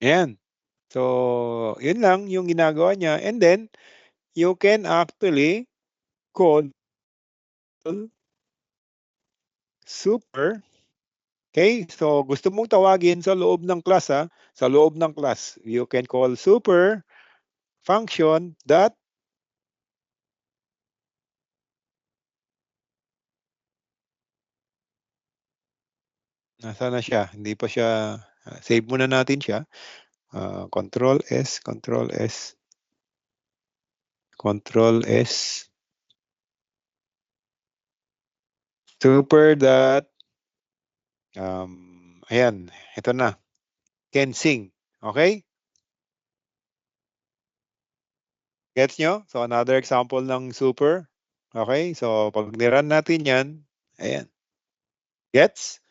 Ayan. So, yun lang yung ginagawa niya. And then, you can actually call super. Okay? So, gusto mong tawagin sa loob ng class, sa loob ng class, you can call super function that nasaan na siya? Hindi pa siya, save muna natin siya. Control S, Control S, Control S. Super that, ayan, ito na. Can sing. Okay? Gets nyo? So, another example ng super. Okay? So, pag nirun natin yan, ayan. Gets?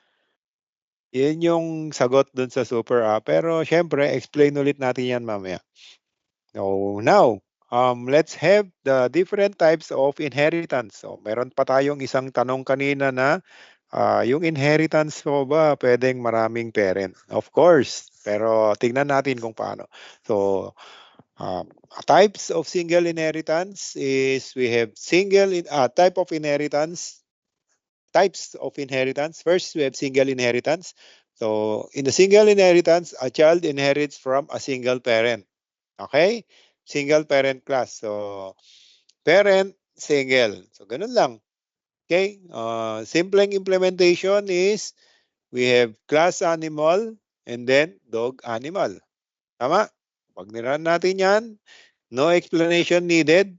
Yun yung sagot dun sa super. Pero, syempre, explain ulit natin yan mamaya. So, now, let's have the different types of inheritance. So, meron pa tayong isang tanong kanina na yung inheritance po ba pwedeng maraming parent? Of course. Pero tingnan natin kung paano. So, types of single inheritance is we have type of inheritance. Types of inheritance. First, we have single inheritance. So, in the single inheritance, a child inherits from a single parent. Okay? Single parent class. So, parent, single. So, ganun lang. Okay? Simpleng implementation is we have class animal and then dog animal. Tama? Pag nirun natin yan, no explanation needed.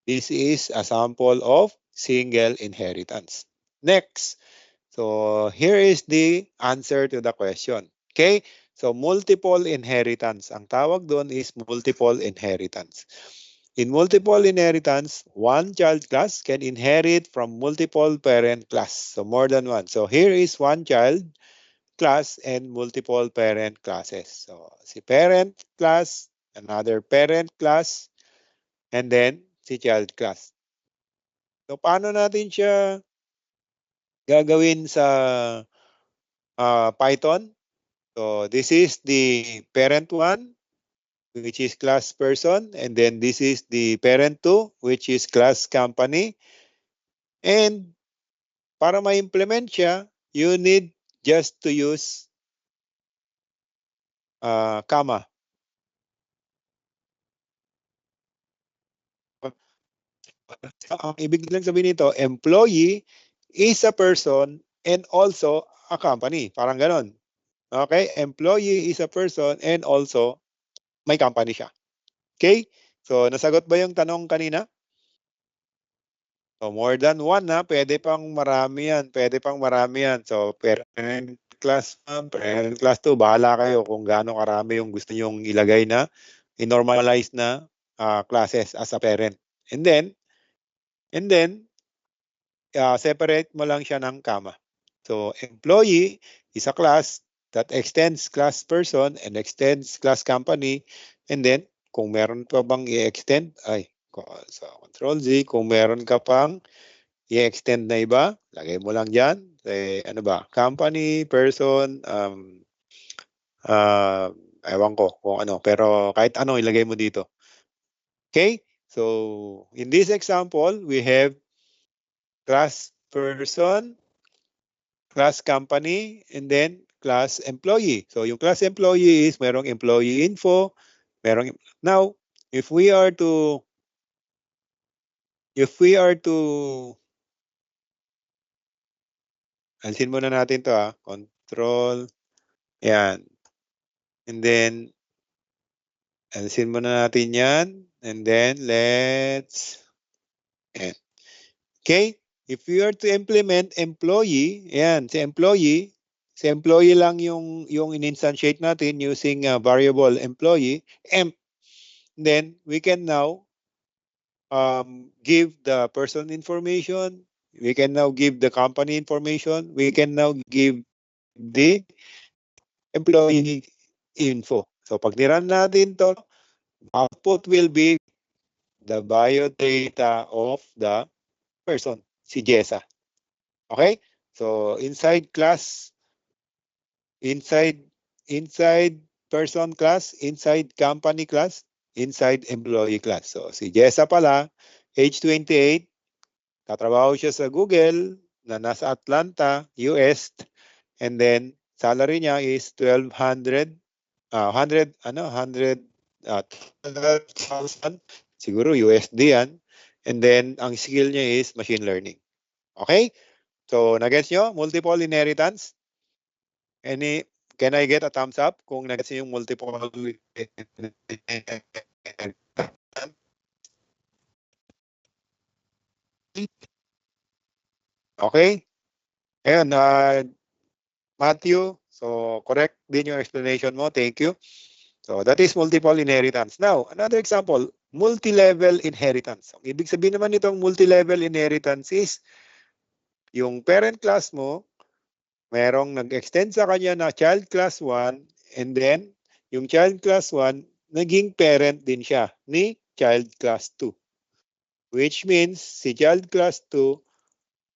This is a sample of single inheritance. Next. So, here is the answer to the question. Okay? So, multiple inheritance. Ang tawag doon is multiple inheritance. In multiple inheritance, one child class can inherit from multiple parent class. So, more than one. So, here is one child class and multiple parent classes. So, si parent class, another parent class, and then si child class. So, paano natin siya gagawin sa Python? So, this is the parent one, which is class person, and then this is the parent two, which is class company. And para ma-implement siya, you need just to use comma. Ang ibig lang sabihin nito, employee is a person and also a company. Parang ganon. Okay? Employee is a person and also may company siya. Okay? So, nasagot ba yung tanong kanina? So, more than one na, pwede pang marami yan. Pwede pang marami yan. So, parent class 1, parent class 2, bahala kayo kung gaano karami yung gusto nyong ilagay na i-normalize na classes as a parent. And then, separate mo lang siya ng comma. So, employee is a class that extends class person and extends class company. And then, kung meron pa bang i-extend, sa Control Z, kung meron ka pang i-extend na iba, lagay mo lang dyan. Ano ba? Company, person, ewan ko kung ano. Pero kahit ano, ilagay mo dito. Okay? So, in this example, we have class person, class company, and then class employee. So, yung class employee is merong employee info, now, if we are to alisin muna natin to control, yan. And then, Alisin muna natin yan. And then, let's... Ayan. Okay? If you are to implement employee, ayan, si employee lang yung in-instantiate natin using variable employee, emp. Then, we can now give the person information. We can now give the company information. We can now give the employee info. So, pag niran natin to, output will be the biodata of the person, si Jessa. Okay? So, inside class, inside person class, inside company class, inside employee class. So, si Jessa pala, age 28, katrabaho siya sa Google na nasa Atlanta, US, and then salary niya is 1,200, 12,000, siguro USD yan. And then, ang skill niya is machine learning. Okay? So, nag-gets nyo? Multiple inheritance? Can I get a thumbs up kung nag-gets nyo yung multiple inheritance? Okay? Ayun, Matthew, so correct din yung explanation mo. Thank you. So, that is multiple inheritance. Now, another example, multi-level inheritance. Ang ibig sabihin naman nitong multi-level inheritance is yung parent class mo, merong nag-extend sa kanya na child class 1, and then yung child class 1, naging parent din siya ni child class 2. Which means, si child class 2,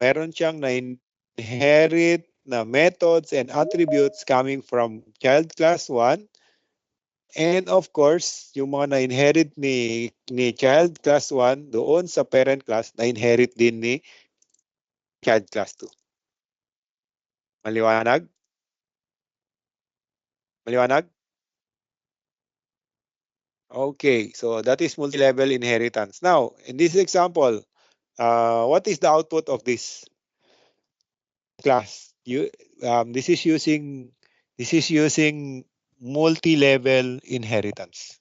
meron siyang na-inherit na methods and attributes coming from child class 1. And of course, yung mga na-inherit ni child class 1 doon sa parent class, na-inherit din ni child class 2. Maliwanag? Maliwanag? Okay, so that is multi-level inheritance. Now, in this example, what is the output of this class? This is using multi-level inheritance.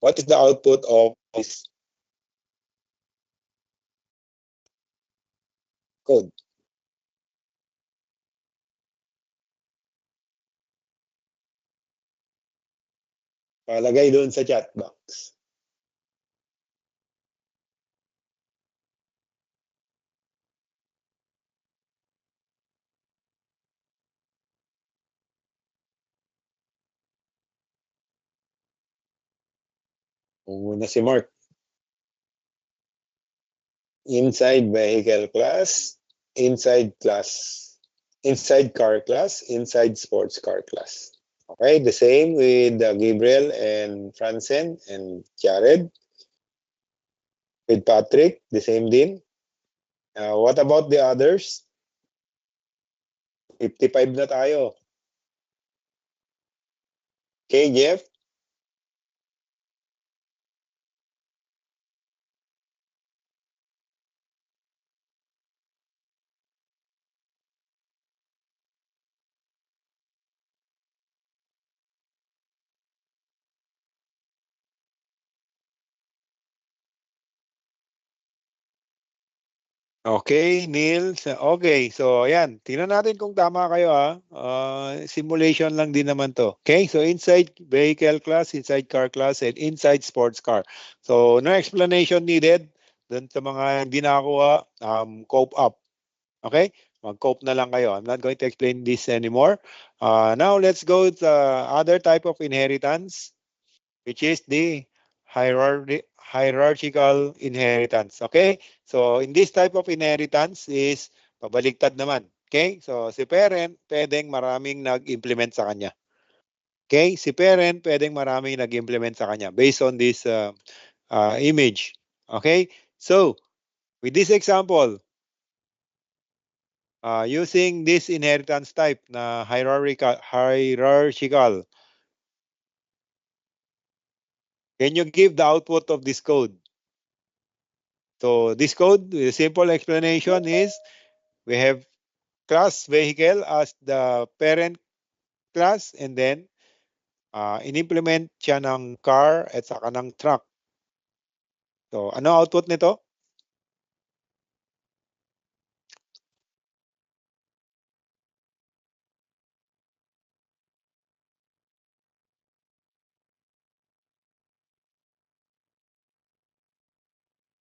What is the output of this code? Palagay doon sa chat box. Muna si Mark. Inside vehicle class, inside car class, inside sports car class. Okay, the same with Gabriel and Franzen and Jared. With Patrick, the same din. What about the others? 55 na tayo. Okay, Jeff? Okay, Neil. Okay, so ayan. Tingnan natin kung tama kayo ha. Simulation lang din naman to. Okay, so inside vehicle class, inside car class, and inside sports car. So no explanation needed. Doon sa mga hindi nakakuha, cope up. Okay? Mag-cope na lang kayo. I'm not going to explain this anymore. Now let's go to other type of inheritance, which is the hierarchical inheritance. Okay? So, in this type of inheritance is pabaliktad naman. Okay? So, si parent, pwedeng maraming nag-implement sa kanya. Okay? Si parent, pwedeng maraming nag-implement sa kanya based on this image. Okay? So, with this example, using this inheritance type na hierarchical. Can you give the output of this code? So this code, the simple explanation is we have class vehicle as the parent class, and then in-implement siya ng car at saka ng truck. So ano output nito?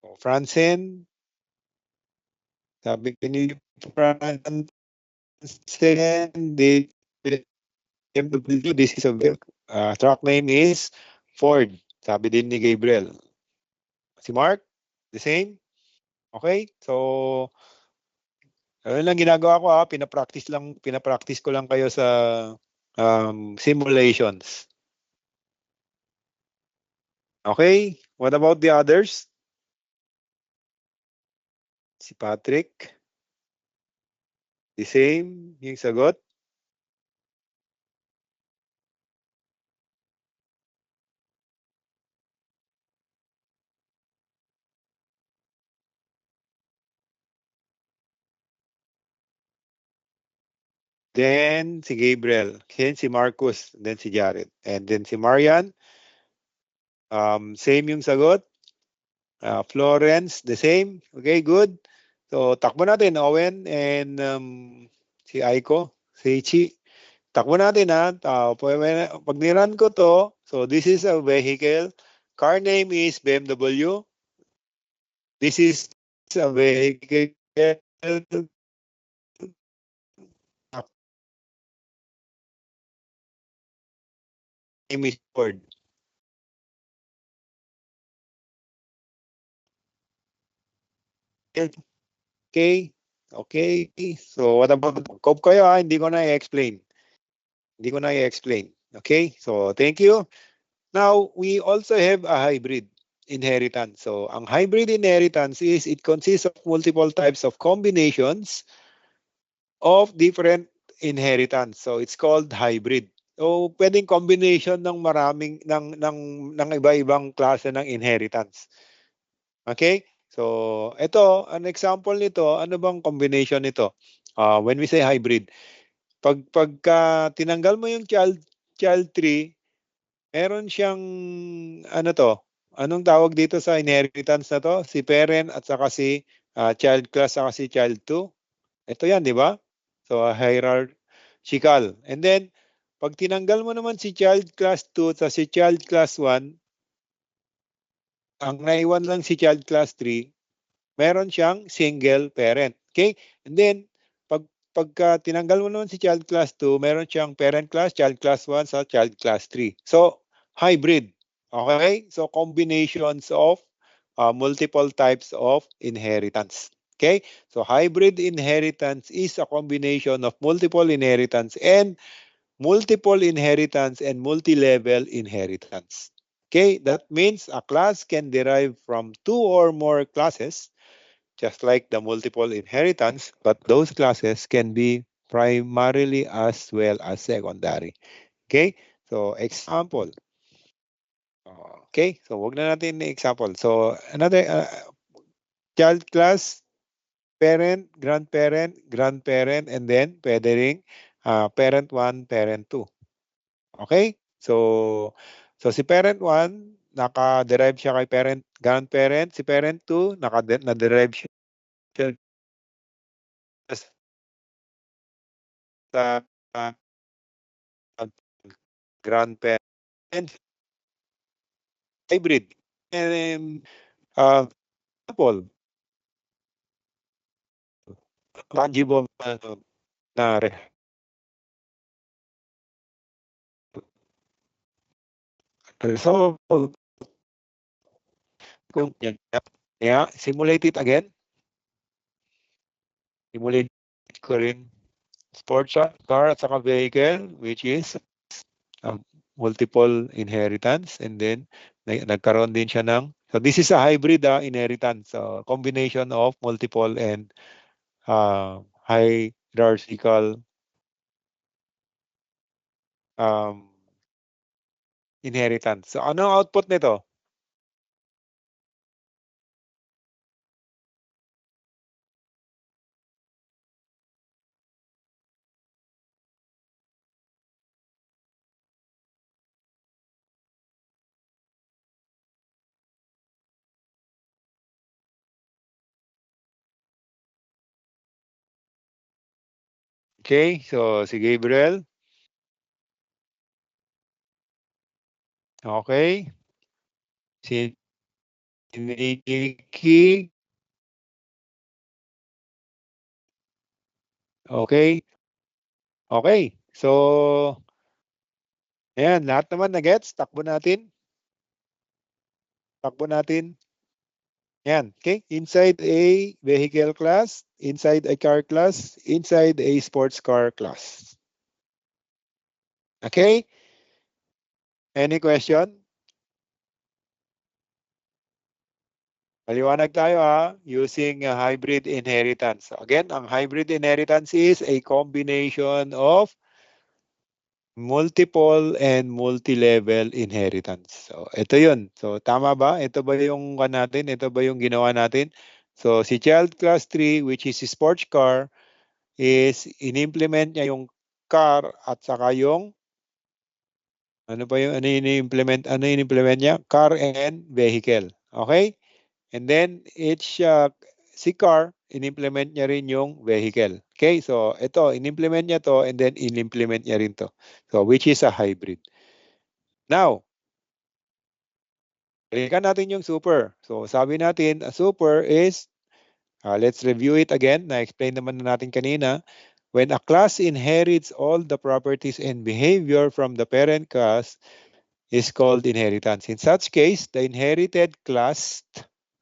So, Francine, sabi ni Francine, this is a truck name is Ford. Sabi din ni Gabriel. Si Mark, the same. Okay? So, ayun lang ginagawa ko pinapractice ko lang kayo sa simulations. Okay? What about the others? Si Patrick. The same, yung sagot. Then si Gabriel, then si Marcus, then si Jared, and then si Marian. Same yung sagot. Florence, the same. Okay, good. So takbo natin, Owen and si Aiko, si Chi. Takbo natin ha. Pag niran ko to, so this is a vehicle. Car name is BMW. This is a vehicle. Name is Ford. Okay. Okay. So what about Cope kayo ha? Hindi ko na i-explain. Hindi ko na i-explain. Okay? So thank you. Now, we also have a hybrid inheritance. So ang hybrid inheritance is it consists of multiple types of combinations of different inheritance. So it's called hybrid. So pwedeng combination ng maraming ng iba-ibang klase ng inheritance. Okay? So, ito, an example nito, ano bang combination nito? When we say hybrid, pagka tinanggal mo yung child tree, meron siyang ano to? Anong tawag dito sa inheritance na to? Si parent at saka si child class saka si child 2. Ito 'yan, di ba? So hierarchical. And then pag tinanggal mo naman si child class 2 at si child class 1, ang naiwan lang si child class 3, meron siyang single parent. Okay? And then, pagka tinanggal mo naman si child class 2, meron siyang parent class, child class 1 sa child class 3. So, hybrid. Okay? So, combinations of multiple types of inheritance. Okay? So, hybrid inheritance is a combination of multiple inheritance and multi-level inheritance. Okay, that means a class can derive from two or more classes, just like the multiple inheritance, but those classes can be primarily as well as secondary. Okay, so example. Okay, so wag na natin example. So another child class, parent, grandparent, and then pwede ring parent 1, parent 2. Okay? So si parent 1, naka-derive siya kay grandparent. Si parent 2, na-derive siya sa grandparent. And hybrid. And example, tangible na result. Kung yeah, simulate it again. Simulate ko rin sports car at saka vehicle, which is multiple inheritance, and then nagkaroon din siya ng, so this is a hybrid inheritance, so combination of multiple and hierarchical inheritance. So, ano ang output nito? Okay, so si Gabriel. Okay. Si Nikki. Okay. Okay. So, ayan, lahat naman na gets. Takbo natin. Takbo natin. Yan. Okay. Inside a vehicle class, inside a car class, inside a sports car class. Okay. Any question? Maliwanag tayo using a hybrid inheritance. So again, ang hybrid inheritance is a combination of multiple and multi-level inheritance. So ito yun. So tama ba? Ito ba yung natin? Ito ba yung ginawa natin? So si child class 3, which is sports car, is in-implement niya yung car at saka yung ano pa yung ano in-implement niya? Car and vehicle. Okay? And then each si car, in-implement niya rin yung vehicle. Okay? So ito, in-implement niya to and then in-implement niya rin to. So which is a hybrid. Now, balikan natin yung super. So sabi natin, a super is, let's review it again. Na-explain naman na natin kanina. When a class inherits all the properties and behavior from the parent class is called inheritance. In such case, the inherited class,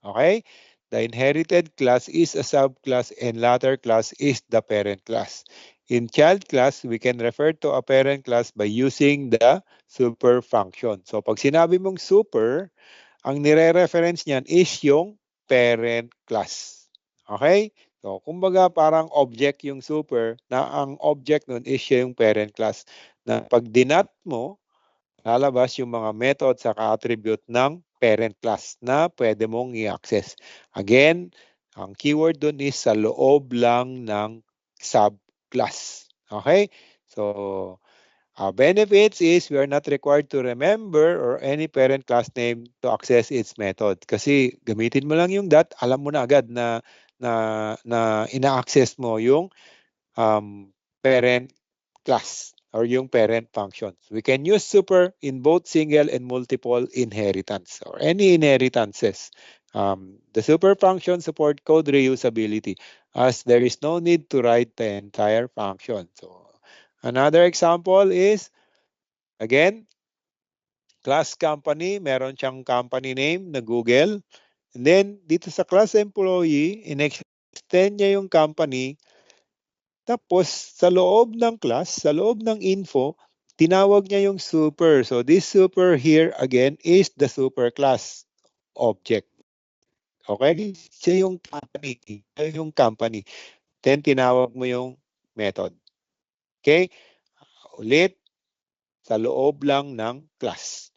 okay? The inherited class is a subclass and latter class is the parent class. In child class, we can refer to a parent class by using the super function. So pag sinabi mong super, ang nire-reference niyan is yung parent class. Okay? So, kumbaga parang object yung super na ang object nun is siya yung parent class. Na pag dinat mo, lalabas yung mga method sa attribute ng parent class na pwede mong i-access. Again, ang keyword dun is sa loob lang ng subclass. Okay? So, benefits is we are not required to remember or any parent class name to access its method. Kasi gamitin mo lang yung that, alam mo na agad na ina-access mo yung parent class or yung parent functions. We can use super in both single and multiple inheritance or any inheritances. The super function support code reusability as there is no need to write the entire function. So another example is, again, class company, meron siyang company name na Google. And then, dito sa class employee, in-extend niya yung company. Tapos, sa loob ng class, sa loob ng info, tinawag niya yung super. So, this super here, again, is the super class object. Okay? Siya yung company. Siya yung company. Then, tinawag mo yung method. Okay? Ulit, sa loob lang ng class.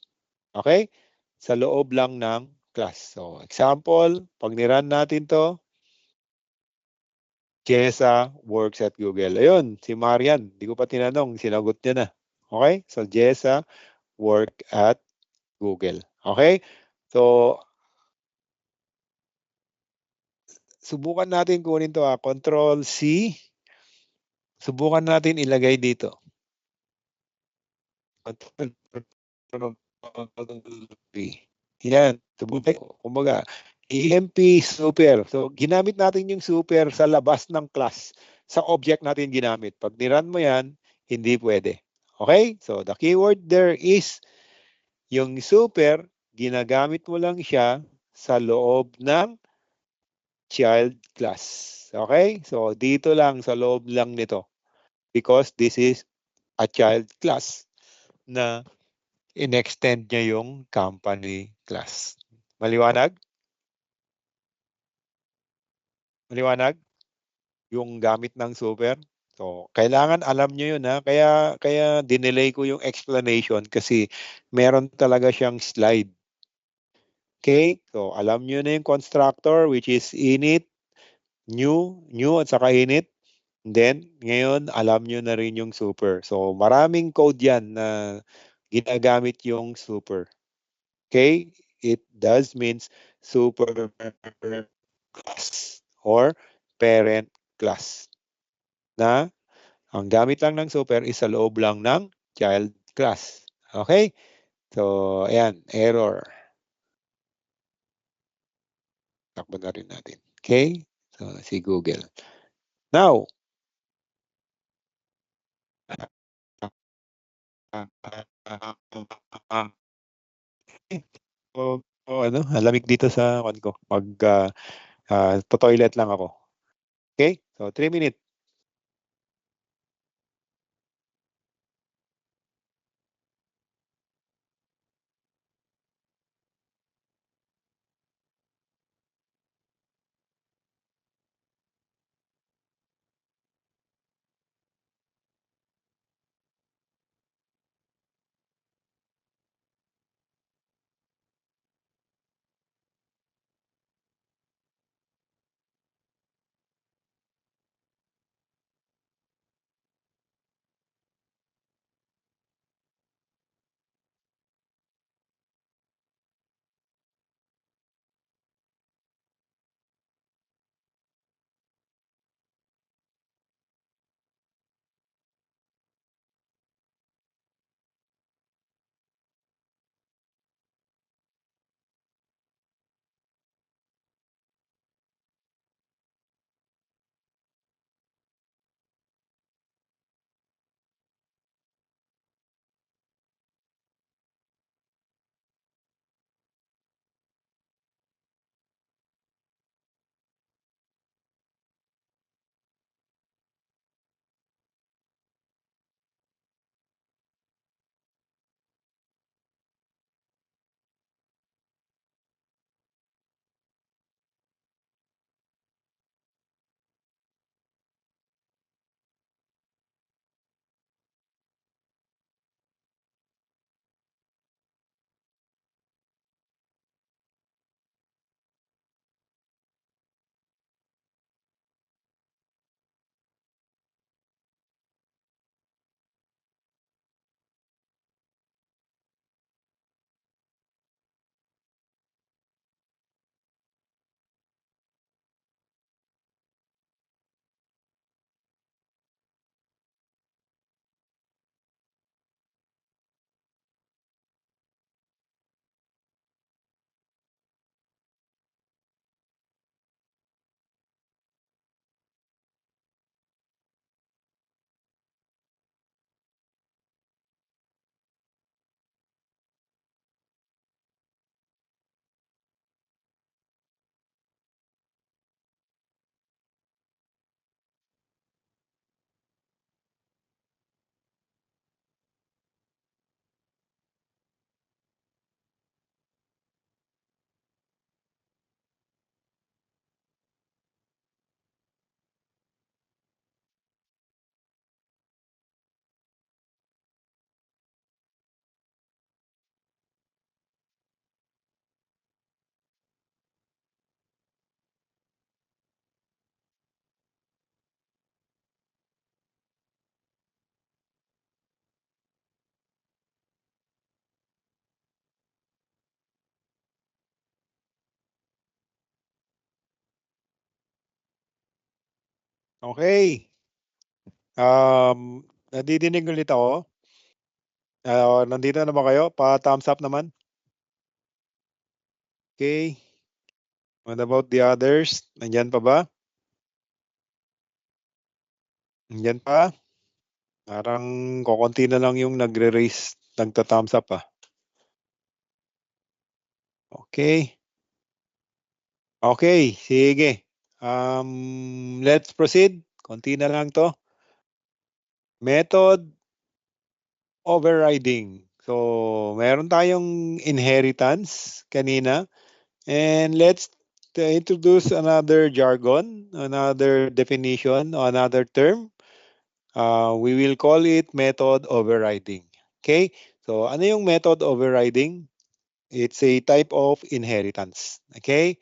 Okay? Sa loob lang ng class. So, example, pag niran natin to, Jessa works at Google. Ayun, si Marian, di ko pa tinanong, sinagot niya na. Okay? So, Jessa work at Google. Okay? So, subukan natin kunin to Control C. Subukan natin ilagay dito. Control V. Yan. Subukan. Kumbaga, EMP super. So, ginamit natin yung super sa labas ng class. Sa object natin ginamit. Pag niran mo yan, hindi pwede. Okay? So, the keyword there is yung super, ginagamit mo lang siya sa loob ng child class. Okay? So, dito lang sa loob lang nito. Because this is a child class na in-extend niya yung company class. Maliwanag? Maliwanag? yung gamit ng super. So, kailangan alam nyo yun, ha. Kaya dinelay ko yung explanation kasi meron talaga siyang slide. Okay? So, alam nyo na yung constructor, which is init, new at saka init. Then, ngayon, alam nyo na rin yung super. So, maraming code yan na ginagamit yung super. Okay? It does means super class or parent class. Na ang gamit lang ng super is sa loob lang ng child class. Okay? So, ayan, error. Takbo na rin natin. Okay? So, si Google. Now, ano, lamig dito sa ko. To-toilet lang ako. Okay? So, 3 minutes. Okay. Nadidinig ulit ako. Nandito na ba kayo? Pa-thumbs up naman. Okay. What about the others? Nandyan pa ba? Nandyan pa? Parang kokonti na lang yung nagre-raise, nagta-thumbs up, ah. Okay. Okay, sige. Let's proceed. Konti na lang 'to. Method overriding. So, meron tayong inheritance kanina, and let's to introduce another jargon, another definition, another term. We will call it method overriding. Okay? So, ano yung method overriding? It's a type of inheritance. Okay?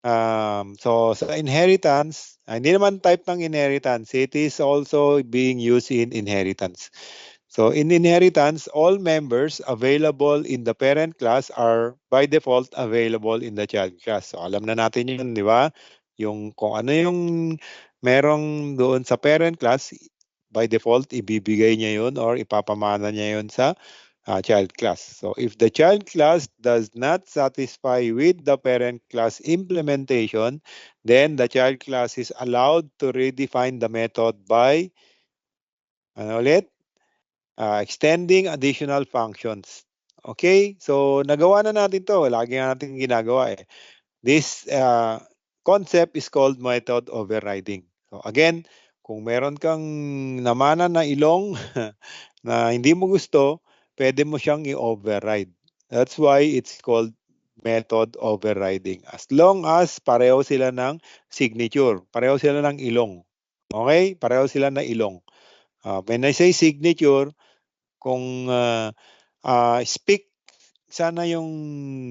So, sa inheritance, hindi naman type ng inheritance. It is also being used in inheritance. So, in inheritance, all members available in the parent class are by default available in the child class. So, alam na natin yun, di ba? Yung kung ano yung merong doon sa parent class, by default, ibibigay niya yun or ipapamana niya yun sa child class. So if the child class does not satisfy with the parent class implementation, then the child class is allowed to redefine the method by ano ulit? Extending additional functions. Okay? So nagawa na natin to. Lagi nga natin ginagawa eh. This concept is called method overriding. So again, kung meron kang namana na ilong na hindi mo gusto, pwede mo siyang i-override. That's why it's called method overriding. As long as pareho sila ng signature, pareho sila ng ilong. Okay? Pareho sila na ilong. When I say signature, kung speak sana yung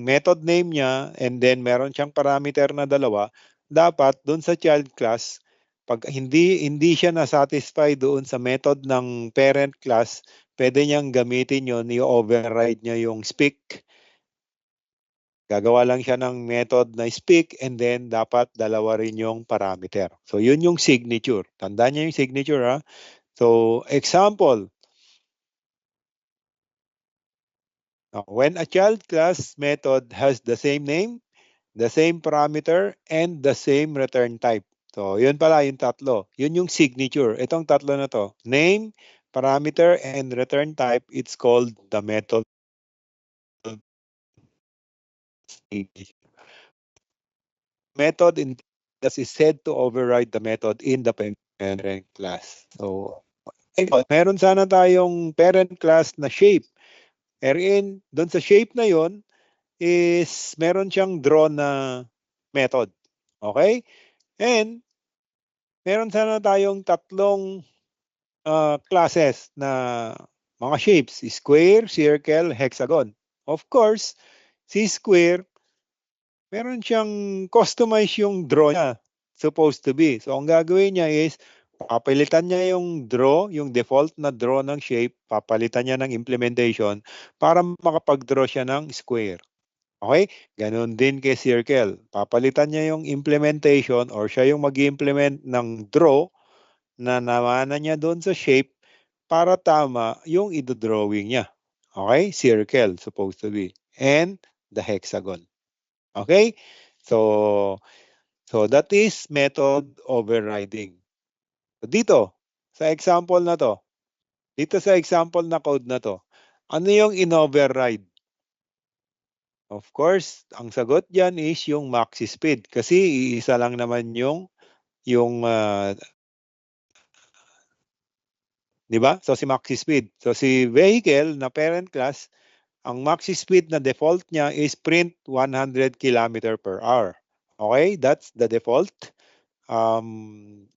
method name niya and then meron siyang parameter na dalawa, dapat doon sa child class, pag hindi siya na-satisfy doon sa method ng parent class, pwede niyang gamitin yon, i-override niya yung speak. Gagawa lang siya ng method na speak and then dapat dalawa rin yung parameter. So yun yung signature. Tandaan niya yung signature ha. So example, when a child class method has the same name, the same parameter, and the same return type. So, yun pala yung tatlo. Yun yung signature. Itong tatlo na to. Name, parameter, and return type, it's called the method signature. Method in class is said to override the method in the parent class. So, meron sana tayong parent class na shape. Wherein, doon sa shape na yon is meron siyang draw na method. Okay? And meron sana tayong tatlong classes na mga shapes, square, circle, hexagon. Of course, si square, meron siyang customize yung draw niya, supposed to be. So, ang gagawin niya is, papalitan niya yung draw, yung default na draw ng shape, papalitan niya ng implementation para makapag-draw siya ng square. Okay? Ganon din kay circle. Papalitan niya yung implementation or siya yung mag-implement ng draw na namana niya doon sa shape para tama yung idodrawing niya. Okay? Circle, supposed to be. And the hexagon. Okay? So that is method overriding. So dito, sa example na to, dito sa example na code na to, ano yung in-override? Of course, ang sagot diyan is yung max speed kasi iisa lang naman yung 'di ba? So si max speed. So si vehicle na parent class, ang max speed na default niya is print 100 km per hour. Okay? That's the default um,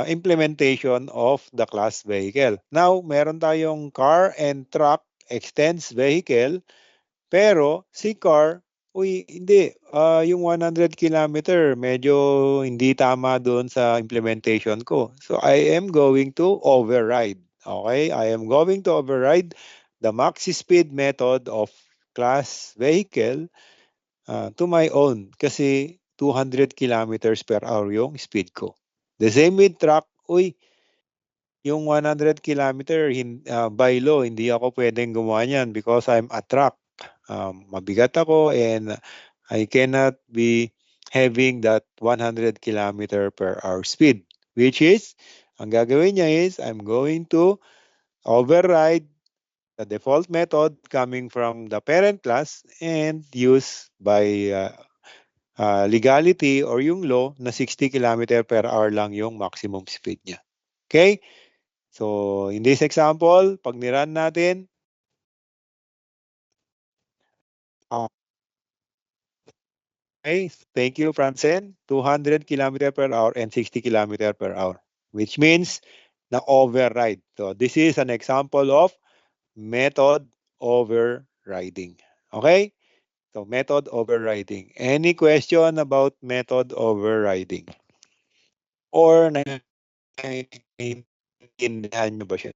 implementation of the class vehicle. Now, meron tayong car and truck extends vehicle. Pero si car, uy, hindi. Yung 100 kilometer, medyo hindi tama doon sa implementation ko. So I am going to override. Okay? I am going to override the max speed method of class vehicle to my own kasi 200 kilometers per hour yung speed ko. The same with truck, uy, yung 100 kilometer by law, hindi ako pwedeng gumawa niyan because I'm a truck. Mabigat ako and I cannot be having that 100 kilometer per hour speed. Which is, ang gagawin niya is, I'm going to override the default method coming from the parent class and use by legality or yung law na 60 kilometer per hour lang yung maximum speed niya. Okay? So, in this example, pag niran natin, Okay, thank you, Francen. 200 kilometer per hour and 60 kilometer per hour, which means na override. So this is an example of method overriding. Okay? So method overriding. Any question about method overriding? Or naiintindihan nyo ba siya?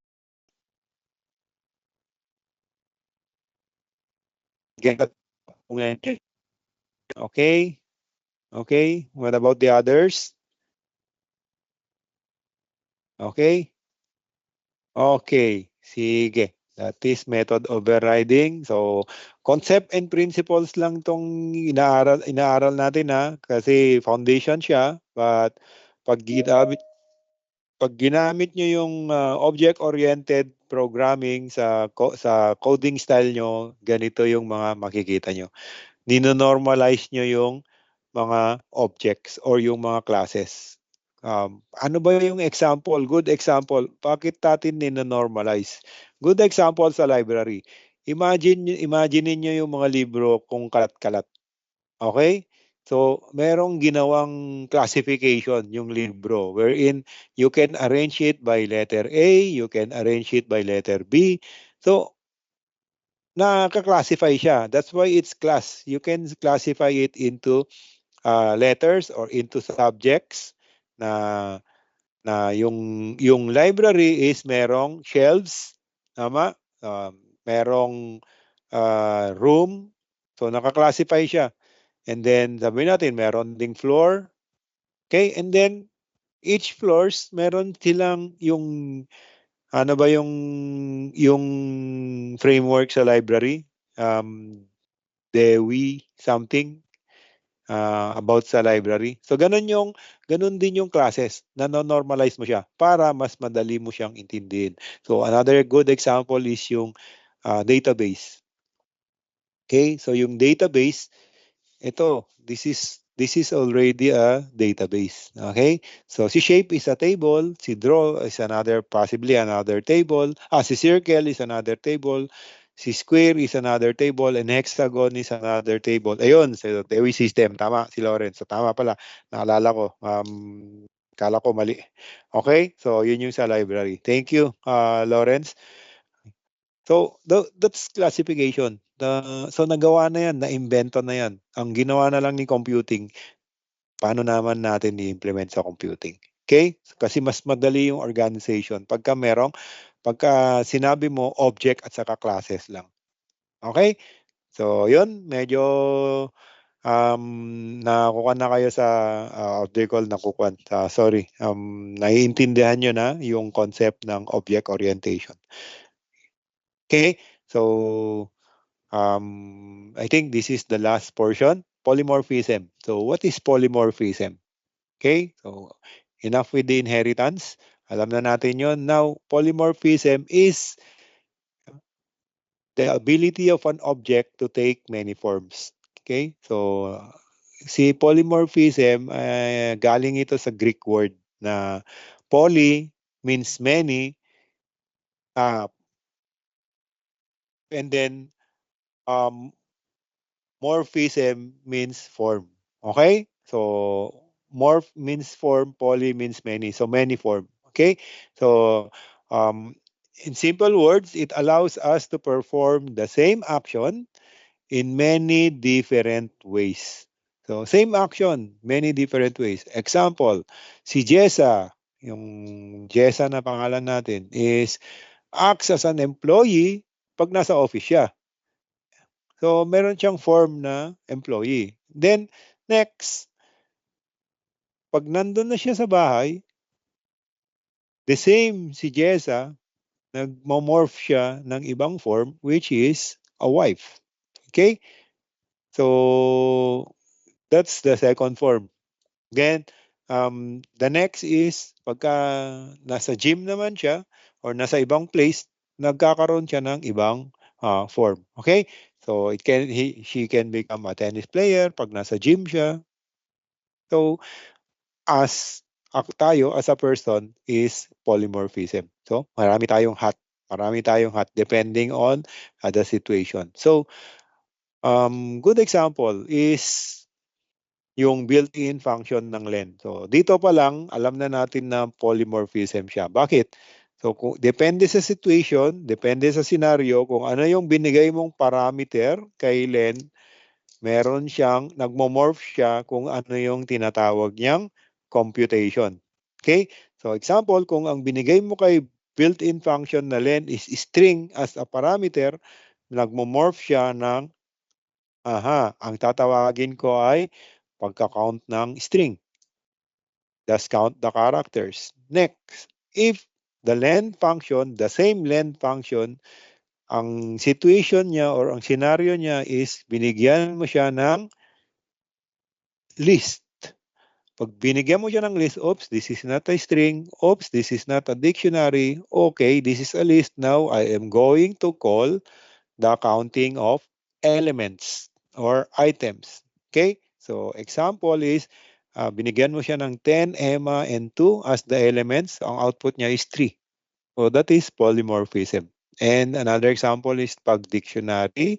Okay? Okay? What about the others? Okay? Okay. Sige. That is method overriding. So, concept and principles lang tong inaaral natin ha. Kasi foundation siya. But pag ginamit nyo yung object-oriented programming sa coding style nyo, ganito yung mga makikita nyo. Nino-normalize nyo yung mga objects or yung mga classes. Ano ba yung example? Good example. Bakit natin nino-normalize? Good example sa library. Imagine niyo yung mga libro kung kalat-kalat. Okay? So, merong ginawang classification yung libro wherein you can arrange it by letter A, you can arrange it by letter B. So, nakaka-classify siya. That's why it's class. You can classify it into letters or into subjects na yung library is merong shelves, tama? Merong room. So, nakaka-classify siya. And then, sabi natin, meron ding floor. Okay? And then, each floors, meron silang yung, ano ba yung framework sa library? Dewi something about sa library. So, ganun din yung classes. Nano-normalize mo siya para mas madali mo siyang intindihin. So, another good example is yung database. Okay? So, yung database, ito, this is already a database. Okay? So si shape is a table, si draw is possibly another table, si circle is another table, si square is another table, and hexagon is another table. Ayun, so Dewey system, tama si Lawrence. So tama pala, naalala ko. Kala ko mali. Okay? So yun yung sa library. Thank you, Lawrence. So, that's classification. So, nagawa na yan, na-invento na yan. Ang ginawa na lang ni computing, paano naman natin i-implement sa computing? Okay? Kasi mas madali yung organization pagka sinabi mo object at saka classes lang. Okay? So, yun, medyo nakukuha na kayo sa, what do you call nakukuha? Sorry, naiintindihan nyo na yung concept ng object orientation. Okay? So, I think this is the last portion, polymorphism. So what is polymorphism? Okay, so enough with the inheritance. Alam na natin yon. Now, polymorphism is the ability of an object to take many forms. Okay, so si polymorphism, galing ito sa Greek word na poly means many, and then um, morphism means form. Okay? So, morph means form, poly means many. So, many form. Okay? So, in simple words, it allows us to perform the same action in many different ways. So, same action, many different ways. Example, si Jessa, yung Jessa na pangalan natin, is acts as an employee pag nasa office siya. So, meron siyang form na employee. Then, next, pag nandun na siya sa bahay, the same si Jessa, nagmomorph siya ng ibang form, which is a wife. Okay? So, that's the second form. Then, the next is, pagka nasa gym naman siya, or nasa ibang place, nagkakaroon siya ng ibang form. Okay? So, she can become a tennis player pag nasa gym siya. So, tayo as a person is polymorphism. So, marami tayong hat. Marami tayong hat depending on the situation. So, good example is yung built-in function ng len. So, dito pa lang, alam na natin na polymorphism siya. Bakit? So, depende sa situation, depende sa scenario, kung ano yung binigay mong parameter kay len, meron siyang, nagmomorph siya kung ano yung tinatawag niyang computation. Okay? So, example, kung ang binigay mo kay built-in function na len is string as a parameter, nagmomorph siya ng, ang tatawagin ko ay pagka-count ng string. Thus count the characters. Next, if the len function, the same len function, ang situation niya or ang scenario niya is binigyan mo siya ng list. Pag binigyan mo siya ng list, oops, this is not a string, oops, this is not a dictionary, okay, this is a list. Now I am going to call the counting of elements or items. Okay? So, example is, binigyan mo siya ng 10, Emma, and 2 as the elements. Ang output niya is 3. So, that is polymorphism. And another example is pag dictionary,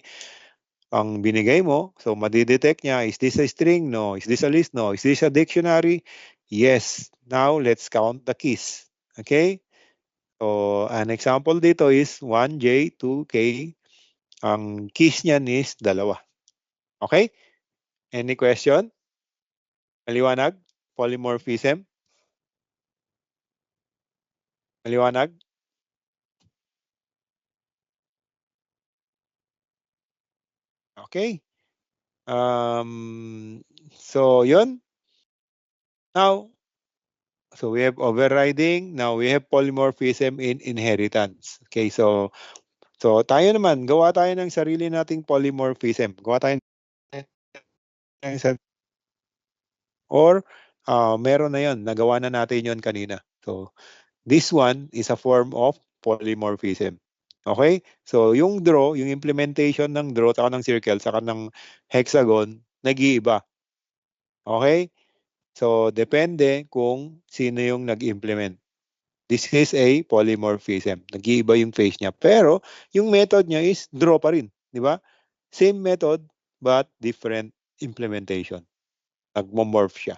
ang binigay mo, so madidetect niya, is this a string? No. Is this a list? No. Is this a dictionary? Yes. Now, let's count the keys. Okay? So, an example dito is 1J, 2K, ang keys niyan is 2. Okay? Any question? Maliwanag? Polymorphism? Maliwanag? Okay. So, yun. Now, so we have overriding. Now, we have polymorphism in inheritance. Okay, so tayo naman, gawa tayo ng sarili nating polymorphism. Gawa tayo ng or meron na yon, nagawa na natin yon kanina. So, this one is a form of polymorphism. Okay? So, yung draw, yung implementation ng draw, saka ng circle, saka ng hexagon, nag-iiba. Okay? So, depende kung sino yung nag-implement. This is a polymorphism. Nag-iiba yung face niya. Pero, yung method niya is draw pa rin. Di ba? Same method, but different implementation. Nagmomorph siya.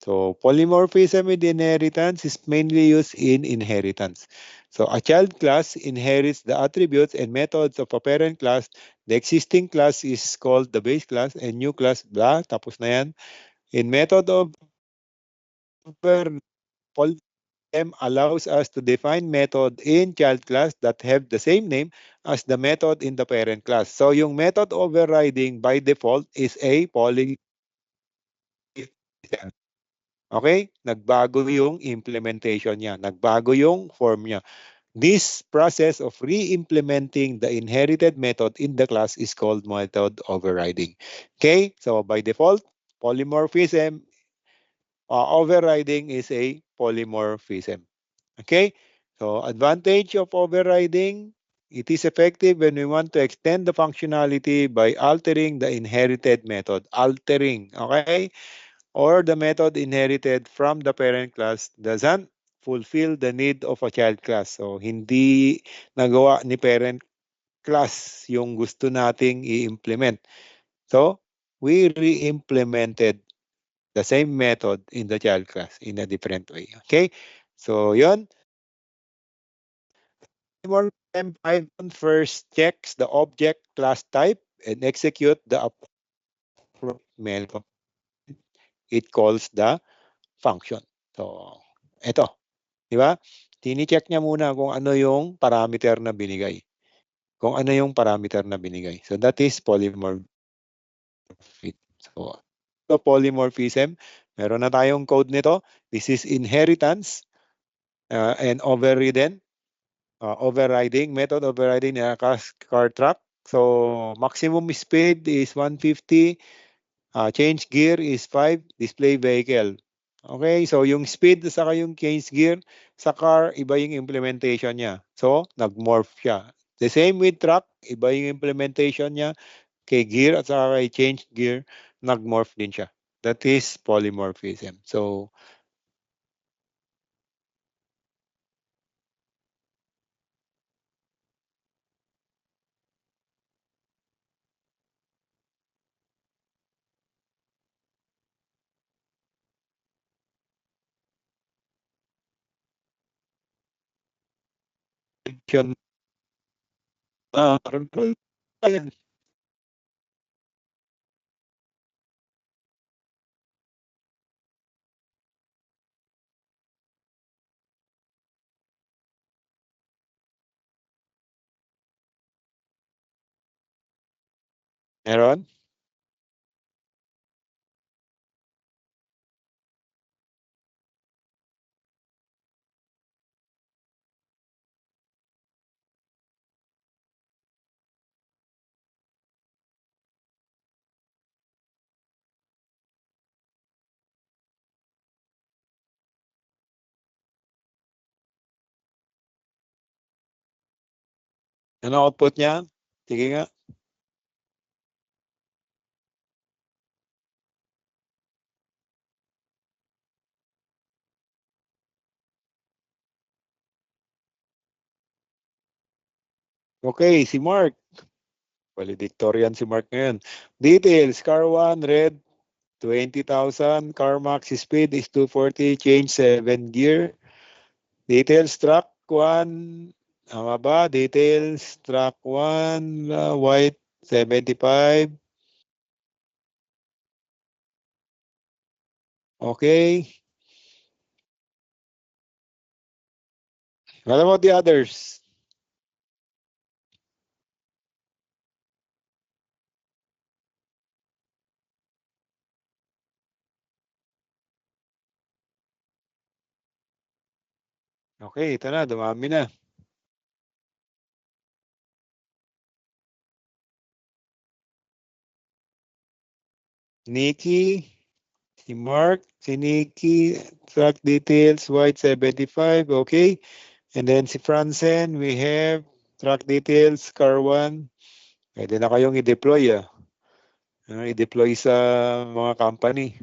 So, polymorphism in inheritance is mainly used in inheritance. So, a child class inherits the attributes and methods of a parent class. The existing class is called the base class and new class, blah, tapos na yan. In method of polymorphism allows us to define method in child class that have the same name as the method in the parent class. So, yung method overriding by default is a polymorphism. Okay? Nagbago yung implementation niya. Nagbago yung form niya. This process of re-implementing the inherited method in the class is called method overriding. Okay? So by default, polymorphism overriding is a polymorphism. Okay? So advantage of overriding, it is effective when we want to extend the functionality by altering the inherited method. Altering. Okay? Or the method inherited from the parent class doesn't fulfill the need of a child class. So, hindi nagawa ni parent class yung gusto nating i-implement. So, we re-implemented the same method in the child class in a different way. Okay? So, yun. More time, Python first checks the object class type and execute the appropriate method. It calls the function. So, eto. Di ba? Tini-check niya muna kung ano yung parameter na binigay. Kung ano yung parameter na binigay. So that is polymorphism. So polymorphism, meron na tayong code nito. This is inheritance and overridden. Overriding, method overriding na car track. So maximum speed is 150. Change gear is 5. Display vehicle. Okay, so yung speed saka yung change gear sa car, iba yung implementation niya. So, nag-morph siya. The same with truck, iba yung implementation niya kay gear at saka kay change gear, nag-morph din siya. That is polymorphism. So, Ayan. Meron? Ano output niya? Sige nga. Okay, si Mark. Valedictorian si Mark ngayon. Details, car 1, red, 20,000. Car max speed is 240, change 7 gear. Details, truck 1, tama ba? Details, truck 1, white, 75. Okay. What about the others? Okay, ito na, dumami na. Nikki, si Mark, si Nikki, truck details, white 75, okay. And then si Franzen, we have truck details, car 1. Pwede na kayong i-deploy i-deploy sa mga company.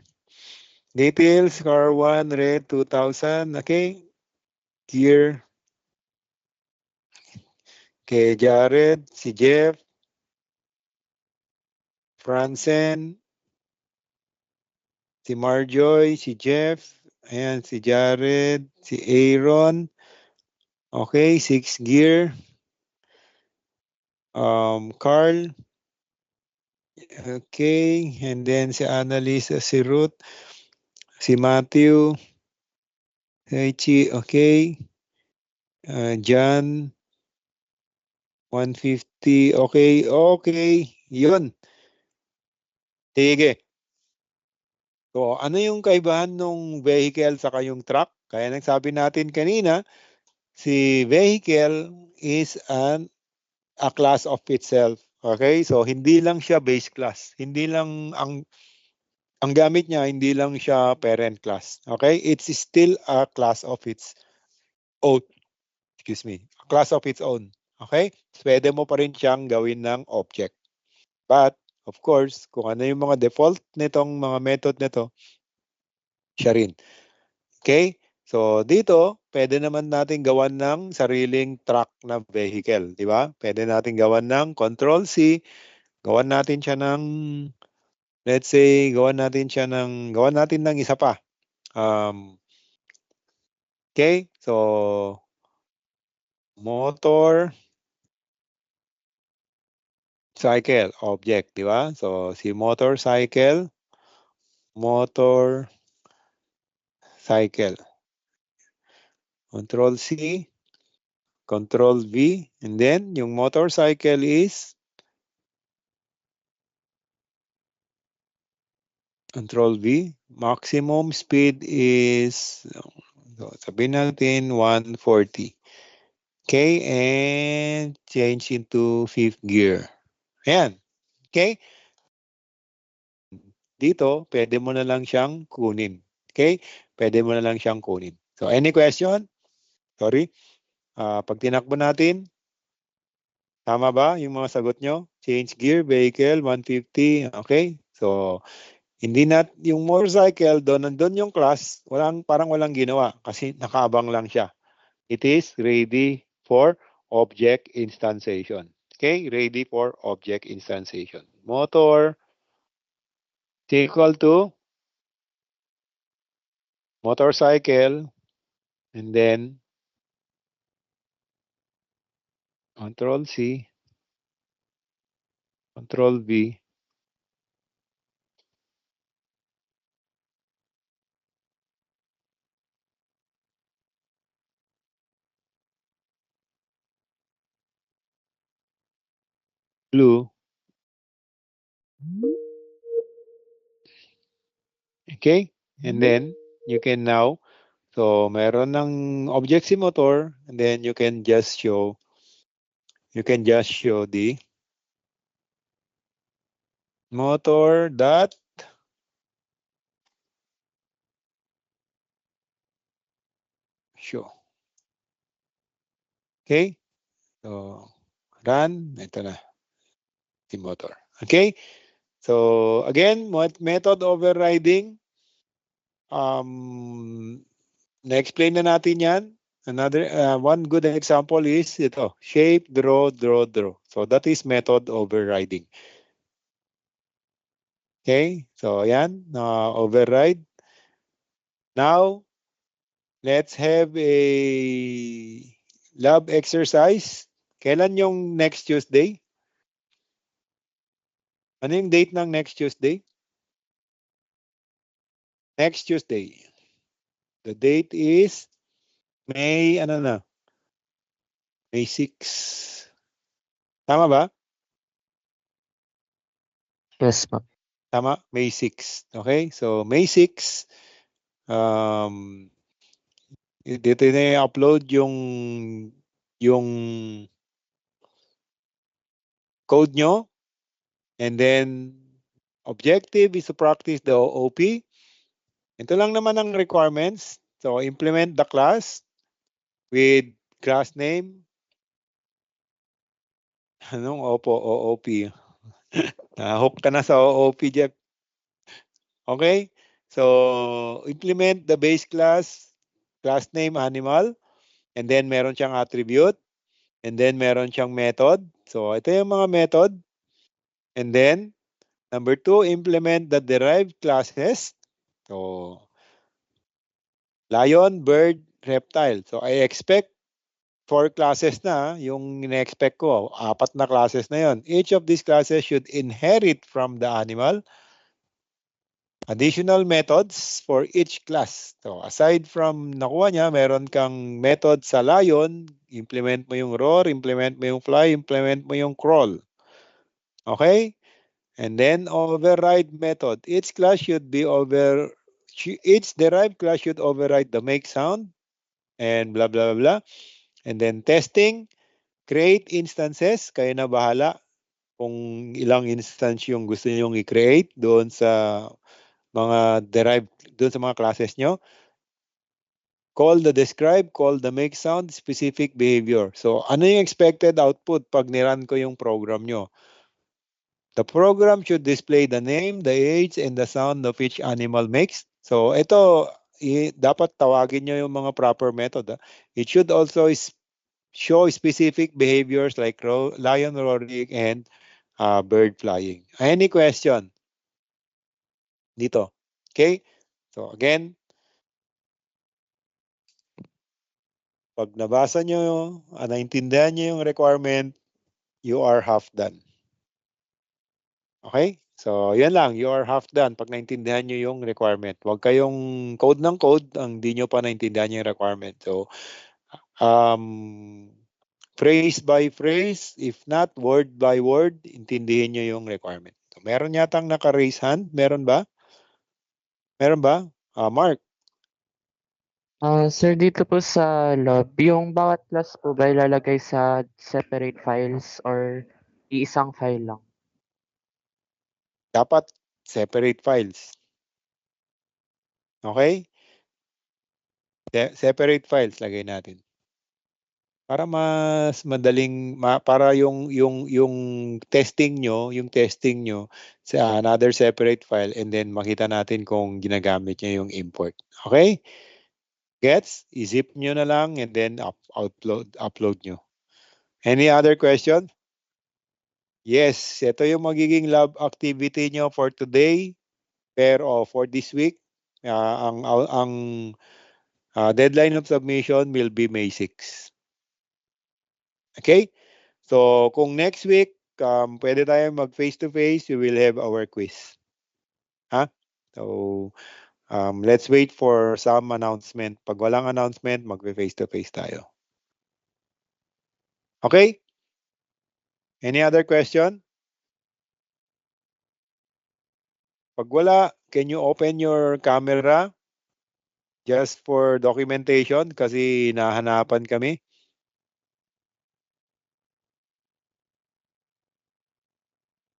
Details, car 1, red 2,000, okay. Gear, kay Jared, si Jeff, Franzen, si Marjoy, si Jeff, ayan, si Jared, si Aaron, okay, 6 gear, Carl, okay, and then si Annalisa, si Ruth, si Matthew, si Chi, okay, John, 150, okay, okay, yun. Sige. So, ano yung kaibahan ng vehicle sa yung truck? Kaya nagsabi natin kanina, si vehicle is a class of itself. Okay? So, hindi lang siya base class. Hindi lang ang gamit niya, hindi lang siya parent class. Okay? It's still a class of its own. Excuse me. A class of its own. Okay? Pwede mo pa rin siyang gawin ng object. But, of course, kung ano yung mga default nitong mga method nito, siya rin. Okay? So, dito, pwede naman natin gawan ng sariling truck na vehicle. Di ba? Pwede natin gawan ng Control C. Gawan natin siya ng, let's say, gawan natin ng isa pa. Okay? So, motor, cycle, object. Di ba? So, si motorcycle, motor, cycle. Control C, Control V, and then yung motorcycle is Control V. Maximum speed is, so, sabihin natin 140. Okay, and change into fifth gear. Ayan. Okay? Dito, pwede mo na lang siyang kunin. Okay? Pwede mo na lang siyang kunin. So, any question? Sorry. Pag tinakbo natin, tama ba yung mga sagot nyo? Change gear, vehicle, 150. Okay? So, hindi na yung motorcycle, nandun yung class, parang walang ginawa kasi nakaabang lang siya. It is ready for object instantiation. Okay? Ready for object instantiation. Motor is equal to motorcycle, and then Control C. Control V. Blue. Okay? And then, you can now, so meron ng object si motor, and then you can just show the motor dot show. Okay? So, run. Ito na, si motor. Okay? So, again, method overriding. Na-explain na natin yan. Another one good example is ito, shape, draw, draw, draw. So that is method overriding. Okay? So ayan, override. Now, let's have a lab exercise. Kailan yung next Tuesday? Ano yung date ng next Tuesday? Next Tuesday. The date is May, ano na? May 6. Tama ba? Yes po. Tama? May 6. Okay? So, May 6, dito na i-upload yung code nyo. And then, objective is to practice the OOP. Ito lang naman ang requirements. So, implement the class with class name. Anong OOP? Hook ka na sa OOP, Jeff. Okay? So, implement the base class name animal, and then meron siyang attribute, and then meron siyang method. So, ito yung mga method. And then, number 2, implement the derived classes. So, lion, bird, reptile. So, I expect 4 classes na yung ina-expect ko. 4 na classes na yon. Each of these classes should inherit from the animal. Additional methods for each class. So, aside from nakuha niya, meron kang method sa lion, implement mo yung roar, implement mo yung fly, implement mo yung crawl. Okay? And then, override method. Each derived class should override the make sound and blah, blah, blah, blah. And then, testing, create instances. Kayo na bahala kung ilang instance yung gusto nyo i-create doon sa mga derived, doon sa mga classes nyo. Call the describe, call the make sound, specific behavior. So, ano yung expected output pag niran ko yung program nyo? The program should display the name, the age, and the sound of each animal makes. So, ito, dapat tawagin nyo yung mga proper method. It should also show specific behaviors like lion roaring and bird flying. Any question dito? Okay? So, again, pag nabasa nyo, naintindihan nyo yung requirement, you are half done. Okay? So, yan lang. You are half done pag naintindihan nyo yung requirement. Huwag kayong code ng code ang di nyo pa naintindihan yung requirement. So, phrase by phrase, if not word by word, intindihin nyo yung requirement. So, meron yatang naka-raise hand? Meron ba? Meron ba? Mark? Sir, dito po sa lab, yung bawat class po ba ilalagay sa separate files or iisang file lang? Dapat separate files. Okay? Separate files lagay natin. Para mas madaling para yung testing nyo sa another separate file, and then makita natin kung ginagamit niya yung import. Okay? Gets? I-zip nyo na lang and then upload nyo. Any other question? Yes, ito yung magiging lab activity nyo for today, pero for this week. Ang deadline of submission will be May 6. Okay? So, kung next week, pwede tayo mag face-to-face, we will have our quiz. Ha? So, let's wait for some announcement. Pag walang announcement, mag-face-to-face tayo. Okay? Any other question? Pag wala, can you open your camera just for documentation kasi nahanapan kami?